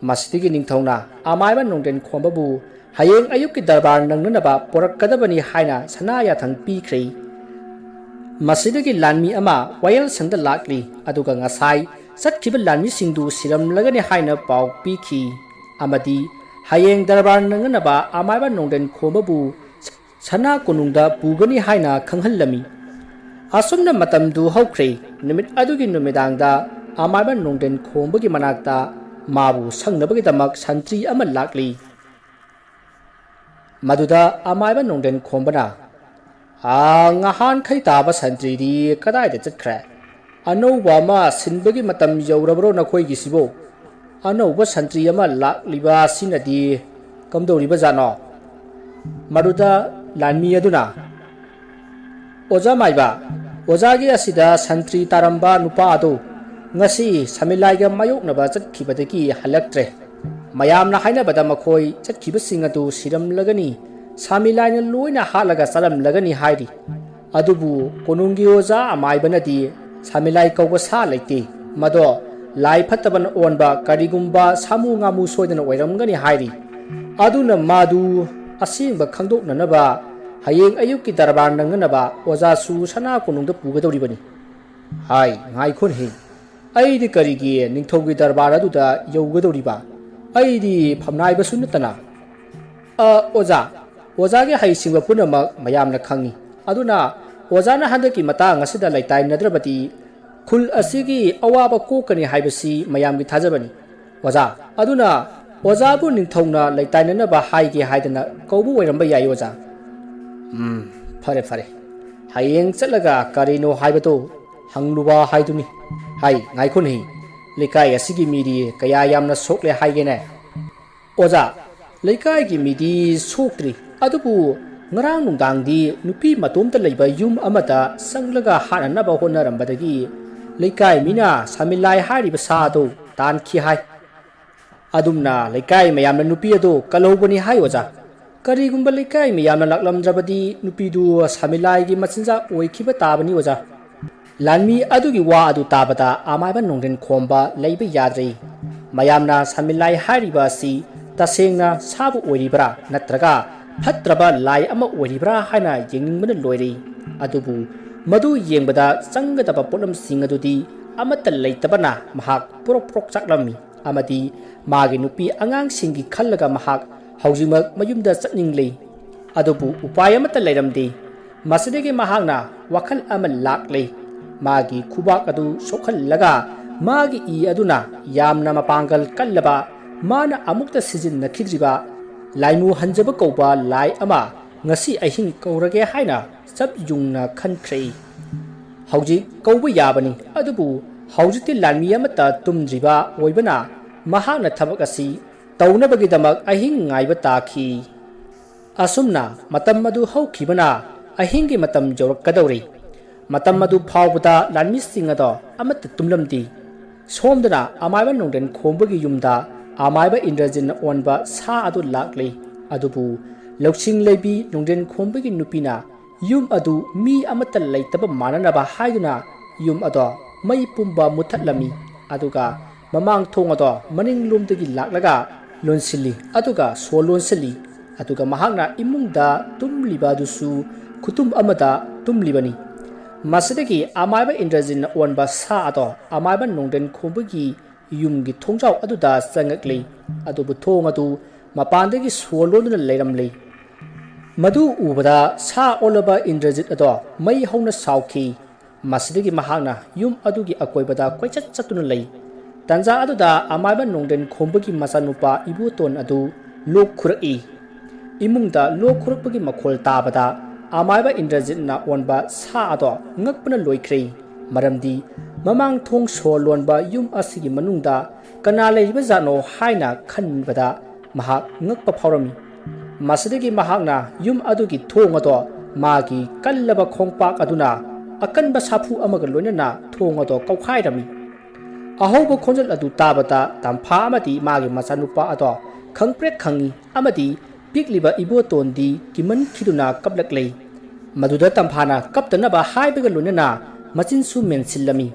ꯃꯁꯤꯗꯒꯤ ꯅꯤꯡꯊꯧꯅ ꯑꯃꯥꯏꯕ ꯅꯣꯡꯗꯦꯟ ꯈꯣꯝꯕꯕꯨ ꯍꯌꯦꯡ ꯑꯌꯨꯛꯀꯤ ꯗꯔꯕꯥꯔ ꯅꯪꯅꯅꯕ ꯄꯣꯔꯛꯀꯗꯕꯅꯤ ꯍꯥꯏꯅ ꯁꯅꯥ ꯌꯥꯊꯪ ꯄꯤꯈ꯭ꯔꯦ ꯃꯁꯤꯗꯒꯤ ꯂꯥꯟꯃꯤ ꯑꯃ ꯋꯥꯌꯦꯜꯁꯪꯗ ꯂꯥꯛꯂꯤ ꯑꯗꯨꯒ ꯉꯁꯥꯏ ꯆꯠꯈꯤꯕ ꯂꯥꯟꯃꯤꯁꯤꯡꯗꯨ ꯁꯤꯔꯝꯂꯒꯅꯤ ꯍꯥꯏꯅ ꯄꯥꯎ ꯄꯤꯈꯤ ꯑꯃꯗꯤ ꯍꯌꯦꯡ ꯗꯔꯕꯥꯔ ꯅꯪꯅꯅꯕ ꯑꯃꯥꯏꯕ ꯅꯣꯡꯗꯦꯟ ꯈꯣꯝꯕꯕꯨ ꯁꯅꯥ ꯀꯣꯅꯨꯡꯗ ꯄꯨꯒꯅꯤ ꯍꯥꯏꯅ ꯈꯪꯍꯜꯂꯝꯃꯤ ꯑꯁꯨꯝꯅ ꯃꯇꯝꯗꯨ ꯍꯧꯈ꯭ꯔꯦ ꯅꯨꯃꯤꯠ ꯑꯗꯨꯒꯤ ꯅꯨꯃꯤꯗꯥꯡꯗ ꯑꯃꯥꯏꯕ ꯅꯣꯡꯗꯦꯟ ꯈꯣꯝꯕꯒꯤ ꯃꯅꯥꯛꯇ ꯃꯥꯕꯨ ꯁꯪꯅꯕꯒꯤꯗꯃꯛ ꯁꯟꯇ꯭ꯔꯤ ꯑꯃ ꯂꯥꯛꯂꯤ ꯃꯗꯨꯗ ꯑꯃꯥꯏꯕ ꯅꯣꯡꯗꯦꯟ ꯈꯣꯝꯕꯅ ꯉꯍꯥꯟꯈꯩ ꯇꯥꯕ ꯁꯟꯇ꯭ꯔꯤꯗꯤ ꯀꯗꯥꯏꯗ ꯆꯠꯈ꯭ꯔꯦ ꯑꯅꯧꯕ ꯑꯃ ꯁꯤꯟꯕꯒꯤ ꯃꯇꯝ ꯌꯧꯔꯕ꯭ꯔꯣ ꯅꯈꯣꯏꯒꯤꯁꯤꯕꯣ ꯑꯅꯧꯕ ꯁꯟꯇ꯭ꯔꯤ ꯑꯃ ꯂꯥꯛꯂꯤꯕ ꯑꯁꯤꯅꯗꯤ ꯀꯝꯗꯧꯔꯤꯕꯖꯥꯠꯅꯣ ꯃꯗꯨꯗ ꯂꯥꯟꯃꯤ ꯑꯗꯨꯅ ꯑꯣꯖꯥ ꯃꯥꯏꯕ ꯑꯣꯖꯥꯒꯤ ꯑꯁꯤꯗ ꯁꯟꯇ꯭ꯔꯤ ꯇꯥꯔꯝꯕ ꯅꯨꯄꯥ ꯑꯗꯨ ꯉꯁꯤ ꯁꯥꯃꯤꯂꯥꯏꯒ ꯃꯥꯌꯣꯛꯅꯕ ꯆꯠꯈꯤꯕꯗꯒꯤ ꯍꯜꯂꯛꯇ꯭ꯔꯦ ꯃꯌꯥꯝꯅ ꯍꯥꯏꯅꯕꯗ ꯃꯈꯣꯏ ꯆꯠꯈꯤꯕꯁꯤꯡ ꯑꯗꯨ ꯁꯤꯔꯝꯂꯒꯅꯤ ꯁꯥꯃꯤꯂꯥꯏꯅ ꯂꯣꯏꯅ ꯍꯥꯠꯂꯒ ꯆꯥꯔꯝꯂꯒꯅꯤ ꯍꯥꯏꯔꯤ ꯑꯗꯨꯕꯨ ꯀꯣꯅꯨꯡꯒꯤ ꯑꯣꯖꯥ ꯑꯃꯥꯏꯕꯅꯗꯤ ꯁꯥꯃꯤꯂꯥꯏ ꯀꯧꯕ ꯁꯥ ꯂꯩꯇꯦ ꯃꯗꯣ ꯂꯥꯏ ꯐꯠꯇꯕꯅ ꯑꯣꯟꯕ ꯀꯔꯤꯒꯨꯝꯕ ꯁꯥꯃꯨ ꯉꯥꯃꯨ ꯁꯣꯏꯗꯅ ꯑꯣꯏꯔꯝꯒꯅꯤ ꯍꯥꯏꯔꯤ ꯑꯗꯨꯅ ꯃꯥꯗꯨ ꯑꯁꯦꯡꯕ ꯈꯪꯗꯣꯛꯅꯅꯕ ꯍꯌꯦꯡ ꯑꯌꯨꯛꯀꯤ ꯗꯔꯕꯥꯔ ꯅꯪꯅꯅꯕ ꯑꯣꯖꯥꯁꯨ ꯁꯅꯥ ꯀꯣꯅꯨꯡꯗ ꯄꯨꯒꯗꯧꯔꯤꯕꯅꯤ ꯍꯥꯏ ꯉꯥꯏꯈꯣꯟꯍꯦ ꯑꯩꯗꯤ ꯀꯔꯤꯒꯤ ꯅꯤꯡꯊꯧꯒꯤ ꯗꯔꯕꯥꯔ ꯑꯗꯨꯗ ꯌꯧꯒꯗꯧꯔꯤꯕ ꯑꯩꯗꯤ ꯐꯝꯅꯥꯏꯕꯁꯨ ꯅꯠꯇꯅ ꯑꯣꯖꯥꯒꯤ ꯍꯩꯁꯤꯡꯕ ꯄꯨꯝꯅꯃꯛ ꯃꯌꯥꯝꯅ ꯈꯪꯉꯤ ꯑꯗꯨꯅ ꯑꯣꯖꯥꯅ ꯍꯟꯗꯛꯀꯤ ꯃꯇꯥꯡ ꯑꯁꯤꯗ ꯂꯩꯇꯥꯏꯅꯗ꯭ꯔꯕꯗꯤ ꯈꯨꯜ ꯑꯁꯤꯒꯤ ꯑꯋꯥꯕ ꯀꯣꯛꯀꯅꯤ ꯍꯥꯏꯕꯁꯤ ꯃꯌꯥꯝꯒꯤ ꯊꯥꯖꯕꯅꯤ ꯑꯣꯖꯥ ꯑꯗꯨꯅ ꯑꯣꯖꯥꯕꯨ ꯅꯤꯡꯊꯧꯅ ꯂꯩꯇꯥꯏꯅꯅꯕ ꯍꯥꯏꯒꯦ ꯍꯥꯏꯗꯅ ꯀꯧꯕ ꯑꯣꯏꯔꯝꯕ ꯌꯥꯏ ꯑꯣꯖꯥ ꯐꯔꯦ ꯐꯔꯦ ꯍꯌꯦꯡ ꯆꯠꯂꯒ ꯀꯔꯤꯅꯣ ꯍꯥꯏꯕꯗꯨ ꯍꯪꯂꯨꯕ ꯍꯥꯏꯗꯨꯅꯤ ꯍꯥꯏ ꯉꯥꯏꯈꯣꯟꯍꯦ ꯂꯩꯀꯥꯏ ꯑꯁꯤꯒꯤ ꯃꯤꯗꯤ ꯀꯌꯥ ꯌꯥꯝꯅ ꯁꯣꯛꯂꯦ ꯍꯥꯏꯒꯦꯅꯦ ꯑꯣꯖꯥ ꯂꯩꯀꯥꯏꯒꯤ ꯃꯤꯗꯤ ꯁꯣꯛꯇ꯭ꯔꯤ ꯑꯗꯨꯕꯨ ꯉꯔꯥꯡ ꯅꯨꯡꯗꯥꯡꯗꯤ ꯅꯨꯄꯤ ꯃꯇꯣꯝꯇ ꯂꯩꯕ ꯌꯨꯝ ꯑꯃꯗ ꯆꯪꯂꯒ ꯍꯥꯠꯅꯅꯕ ꯍꯣꯠꯅꯔꯝꯕꯗꯒꯤ ꯂꯩꯀꯥꯏ ꯃꯤꯅ ꯁꯥꯃꯤꯂꯥꯏ ꯍꯥꯏꯔꯤꯕ ꯁꯥ ꯑꯗꯨ ꯇꯥꯟꯈꯤ ꯍꯥꯏ ꯑꯗꯨꯝꯅ ꯂꯩꯀꯥꯏ ꯃꯌꯥꯝꯅ ꯅꯨꯄꯤ ꯑꯗꯨ ꯀꯜꯍꯧꯕꯅꯤ ꯍꯥꯏ ꯑꯣꯖꯥ ꯀꯔꯤꯒꯨꯝꯕ ꯂꯩꯀꯥꯏ ꯃꯌꯥꯝꯅ ꯂꯥꯛꯂꯝꯗ꯭ꯔꯕꯗꯤ ꯅꯨꯄꯤꯗꯨ ꯁꯥꯃꯤꯂꯥꯏꯒꯤ ꯃꯆꯤꯟꯖꯥꯛ ꯑꯣꯏꯈꯤꯕ ꯇꯥꯕꯅꯤ ꯑꯣꯖꯥ ꯂꯥꯟꯃꯤ ꯑꯗꯨꯒꯤ ꯋꯥ ꯑꯗꯨ ꯇꯥꯕꯗ ꯑꯃꯥꯏꯕ ꯅꯣꯡꯗꯦꯟ ꯈꯣꯝꯕ ꯂꯩꯕ ꯌꯥꯗ꯭ꯔꯦ ꯃꯌꯥꯝꯅ ꯁꯥꯃꯤꯂꯥꯏ ꯍꯥꯏꯔꯤꯕ ꯑꯁꯤ ꯇꯁꯦꯡꯅ ꯁꯥꯕꯨ ꯑꯣꯏꯔꯤꯕ꯭ꯔꯥ ꯅꯠꯇ꯭ꯔꯒ ꯐꯠꯇ꯭ꯔꯕ ꯂꯥꯏ ꯑꯃ ꯑꯣꯏꯔꯤꯕ꯭ꯔꯥ ꯍꯥꯏꯅ ꯌꯦꯡꯅꯤꯡꯕꯅ ꯂꯣꯏꯔꯦ ꯑꯗꯨꯕꯨ ꯃꯗꯨ ꯌꯦꯡꯕꯗ ꯆꯪꯒꯗꯕ ꯄꯣꯠꯂꯝꯁꯤꯡ ꯑꯗꯨꯗꯤ ꯑꯃꯠꯇ ꯂꯩꯇꯕꯅ ꯃꯍꯥꯛ ꯄꯨꯔꯣꯛ ꯄꯨꯔꯣꯛ ꯆꯥꯛꯂꯝꯃꯤ ꯑꯃꯗꯤ ꯃꯥꯒꯤ ꯅꯨꯄꯤ ꯑꯉꯥꯡꯁꯤꯡꯒꯤ ꯈꯜꯂꯒ ꯃꯍꯥꯛ ꯍꯧꯖꯤꯛꯃꯛ ꯃꯌꯨꯝꯗ ꯆꯠꯅꯤꯡꯂꯤ ꯑꯗꯨꯕꯨ ꯎꯄꯥꯏ ꯑꯃꯠꯇ ꯂꯩꯔꯝꯗꯦ ꯃꯁꯤꯗꯒꯤ ꯃꯍꯥꯛꯅ ꯋꯥꯈꯜ ꯑꯃ ꯂꯥꯛꯂꯦ ꯃꯥꯒꯤ ꯈꯨꯕꯥꯛ ꯑꯗꯨ ꯁꯣꯛꯍꯜꯂꯒ ꯃꯥꯒꯤ ꯏ ꯑꯗꯨꯅ ꯌꯥꯝꯅ ꯃꯄꯥꯡꯒꯜ ꯀꯜꯂꯕ ꯃꯥꯅ ꯑꯃꯨꯛꯇ ꯁꯤꯖꯤꯟꯅꯈꯤꯗ꯭ꯔꯤꯕ ꯂꯥꯏꯃꯨ ꯍꯟꯖꯕ ꯀꯧꯕ ꯂꯥꯏ ꯑꯃ ꯉꯁꯤ ꯑꯍꯤꯡ ꯀꯧꯔꯒꯦ ꯍꯥꯏꯅ ꯆꯞ ꯌꯨꯡꯅ ꯈꯟꯈ꯭ꯔꯦ ꯍꯧꯖꯤꯛ ꯀꯧꯕ ꯌꯥꯕꯅꯤ ꯑꯗꯨꯕꯨ ꯍꯧꯖꯤꯛꯇꯤ ꯂꯥꯟꯃꯤ ꯑꯃꯠꯇ ꯇꯨꯝꯗ꯭ꯔꯤꯕ ꯑꯣꯏꯕꯅ ꯃꯍꯥꯛꯅ ꯊꯕꯛ ꯑꯁꯤ ꯇꯧꯅꯕꯒꯤꯗꯃꯛ ꯑꯍꯤꯡ ꯉꯥꯏꯕ ꯇꯥꯈꯤ ꯑꯁꯨꯝꯅ ꯃꯇꯝ ꯑꯗꯨ ꯍꯧꯈꯤꯕꯅ ꯑꯍꯤꯡꯒꯤ ꯃꯇꯝ ꯌꯧꯔꯛꯀꯗꯧꯔꯤ ꯃꯇꯝ ꯑꯗꯨ ꯐꯥꯎꯕꯗ ꯂꯥꯟꯃꯤꯁꯤꯡ ꯑꯗꯣ ꯑꯃꯠꯇ ꯇꯨꯝꯂꯝꯗꯦ ꯁꯣꯝꯗꯅ ꯑꯃꯥꯏꯕ ꯅꯣꯡꯗꯦꯟ ꯈꯣꯝꯕꯒꯤ ꯌꯨꯝꯗ ꯑꯃꯥꯏꯕ ꯏꯟꯗ꯭ꯔꯖꯤꯠꯅ ꯑꯣꯟꯕ ꯁꯥ ꯑꯗꯨ ꯂꯥꯛꯂꯤ ꯑꯗꯨꯕꯨ ꯂꯧꯁꯤꯡ ꯂꯩꯕꯤ ꯅꯣꯡꯗꯦꯟ ꯈꯣꯝꯕꯒꯤ ꯅꯨꯄꯤꯅ ꯌꯨꯝ ꯑꯗꯨ ꯃꯤ ꯑꯃꯠꯇ ꯂꯩꯇꯕ ꯃꯥꯟꯅꯅꯕ ꯍꯥꯏꯗꯨꯅ ꯌꯨꯝ ꯑꯗꯣ ꯃꯩ ꯄꯨꯝꯕ ꯃꯨꯠꯊꯠꯂꯝꯃꯤ ꯑꯗꯨꯒ ꯃꯃꯥꯡ ꯊꯣꯡ ꯑꯗꯣ ꯃꯅꯤꯡꯂꯣꯝꯗꯒꯤ ꯂꯥꯛꯂꯒ ꯂꯣꯟꯁꯤꯜꯂꯤ ꯑꯗꯨꯒ ꯁꯣ ꯂꯣꯟꯁꯤꯜꯂꯤ ꯑꯗꯨꯒ ꯃꯍꯥꯛꯅ ꯏꯃꯨꯡꯗ ꯇꯨꯝꯂꯤꯕ ꯑꯗꯨꯁꯨ ꯈꯨꯇꯨꯝ ꯑꯃꯗ ꯇꯨꯝꯂꯤꯕꯅꯤ ꯃꯁꯤꯗꯒꯤ ꯑꯃꯥꯏꯕ ꯏꯟꯗ꯭ꯔꯖꯤꯠꯅ ꯑꯣꯟꯕ ꯁꯥ ꯑꯗꯣ ꯑꯃꯥꯏꯕ ꯅꯣꯡꯗꯦꯟ ꯈꯣꯝꯕꯒꯤ ꯌꯨꯝꯒꯤ ꯊꯣꯡꯖꯥꯎ ꯑꯗꯨꯗ ꯆꯪꯉꯛꯂꯤ ꯑꯗꯨꯕꯨ ꯊꯣꯡ ꯑꯗꯨ ꯃꯄꯥꯟꯗꯒꯤ ꯁꯣ ꯂꯣꯟꯗꯨꯅ ꯂꯩꯔꯝꯂꯤ ꯃꯗꯨ ꯎꯕꯗ ꯁꯥ ꯑꯣꯜꯂꯕ ꯏꯟꯗ꯭ꯔꯖꯤꯠ ꯑꯗꯣ ꯃꯩ ꯍꯧꯅ ꯁꯥꯎꯈꯤ ꯃꯁꯤꯗꯒꯤ ꯃꯍꯥꯛꯅ ꯌꯨꯝ ꯑꯗꯨꯒꯤ ꯑꯀꯣꯏꯕꯗ ꯀꯣꯏꯆꯠ ꯆꯠꯇꯨꯅ ꯂꯩ ꯇꯟꯖꯥ ꯑꯗꯨꯗ ꯑꯃꯥꯏꯕ ꯅꯣꯡꯗꯦꯟ ꯈꯣꯝꯕꯒꯤ ꯃꯆꯥꯅꯨꯄꯥ ꯏꯕꯣꯇꯣꯟ ꯑꯗꯨ ꯂꯣꯛ ꯈꯨꯔꯛꯏ ꯏꯃꯨꯡꯗ ꯂꯣꯛ ꯈꯨꯔꯛꯄꯒꯤ ꯃꯈꯣꯜ ꯇꯥꯕꯗ ꯑꯃꯥꯏꯕ ꯏꯟꯗ꯭ꯔꯖꯤꯠꯅ ꯑꯣꯟꯕ ꯁꯥ ꯑꯗꯣ ꯉꯛꯄꯅ ꯂꯣꯏꯈ꯭ꯔꯦ ꯃꯔꯝꯗꯤ ꯃꯃꯥꯡ ꯊꯣꯡ ꯁꯣ ꯂꯣꯟꯕ ꯌꯨꯝ ꯑꯁꯤꯒꯤ ꯃꯅꯨꯡꯗ ꯀꯅꯥ ꯂꯩꯔꯤꯕ ꯖꯥꯠꯅꯣ ꯍꯥꯏꯅ ꯈꯟꯕꯗ ꯃꯍꯥꯛ ꯉꯛꯄ ꯐꯥꯎꯔꯝꯃꯤ ꯃꯁꯤꯗꯒꯤ ꯃꯍꯥꯛꯅ ꯌꯨꯝ ꯑꯗꯨꯒꯤ ꯊꯣꯡ ꯑꯗꯣ ꯃꯥꯒꯤ ꯀꯜꯂꯕ ꯈꯣꯡꯄꯥꯛ ꯑꯗꯨꯅ ꯑꯀꯟꯕ ꯁꯥꯐꯨ ꯑꯃꯒ ꯂꯣꯏꯅꯅ ꯊꯣꯡ ꯑꯗꯣ ꯀꯧꯈꯥꯏꯔꯝꯃꯤ ꯑꯍꯧꯕ ꯈꯣꯟꯖꯦꯜ ꯑꯗꯨ ꯇꯥꯕꯗ ꯇꯝꯐꯥ ꯑꯃꯗꯤ ꯃꯥꯒꯤ ꯃꯆꯥꯅꯨꯄꯥ ꯑꯗꯣ ꯈꯪꯄ꯭ꯔꯦꯛ ꯈꯪꯉꯤ ꯑꯃꯗꯤ ꯄꯤꯛꯂꯤꯕ ꯏꯕꯣꯇꯣꯟꯗꯤ ꯀꯤꯃꯟꯈꯤꯗꯨꯅ ꯀꯞꯂꯛꯂꯦ ꯃꯗꯨꯗ ꯇꯝꯐꯥꯅ ꯀꯞꯇꯅꯕ ꯍꯥꯏꯕꯒ ꯂꯣꯏꯅꯅ ꯃꯆꯤꯟꯁꯨ ꯃꯦꯟꯁꯤꯜꯂꯝꯃꯤ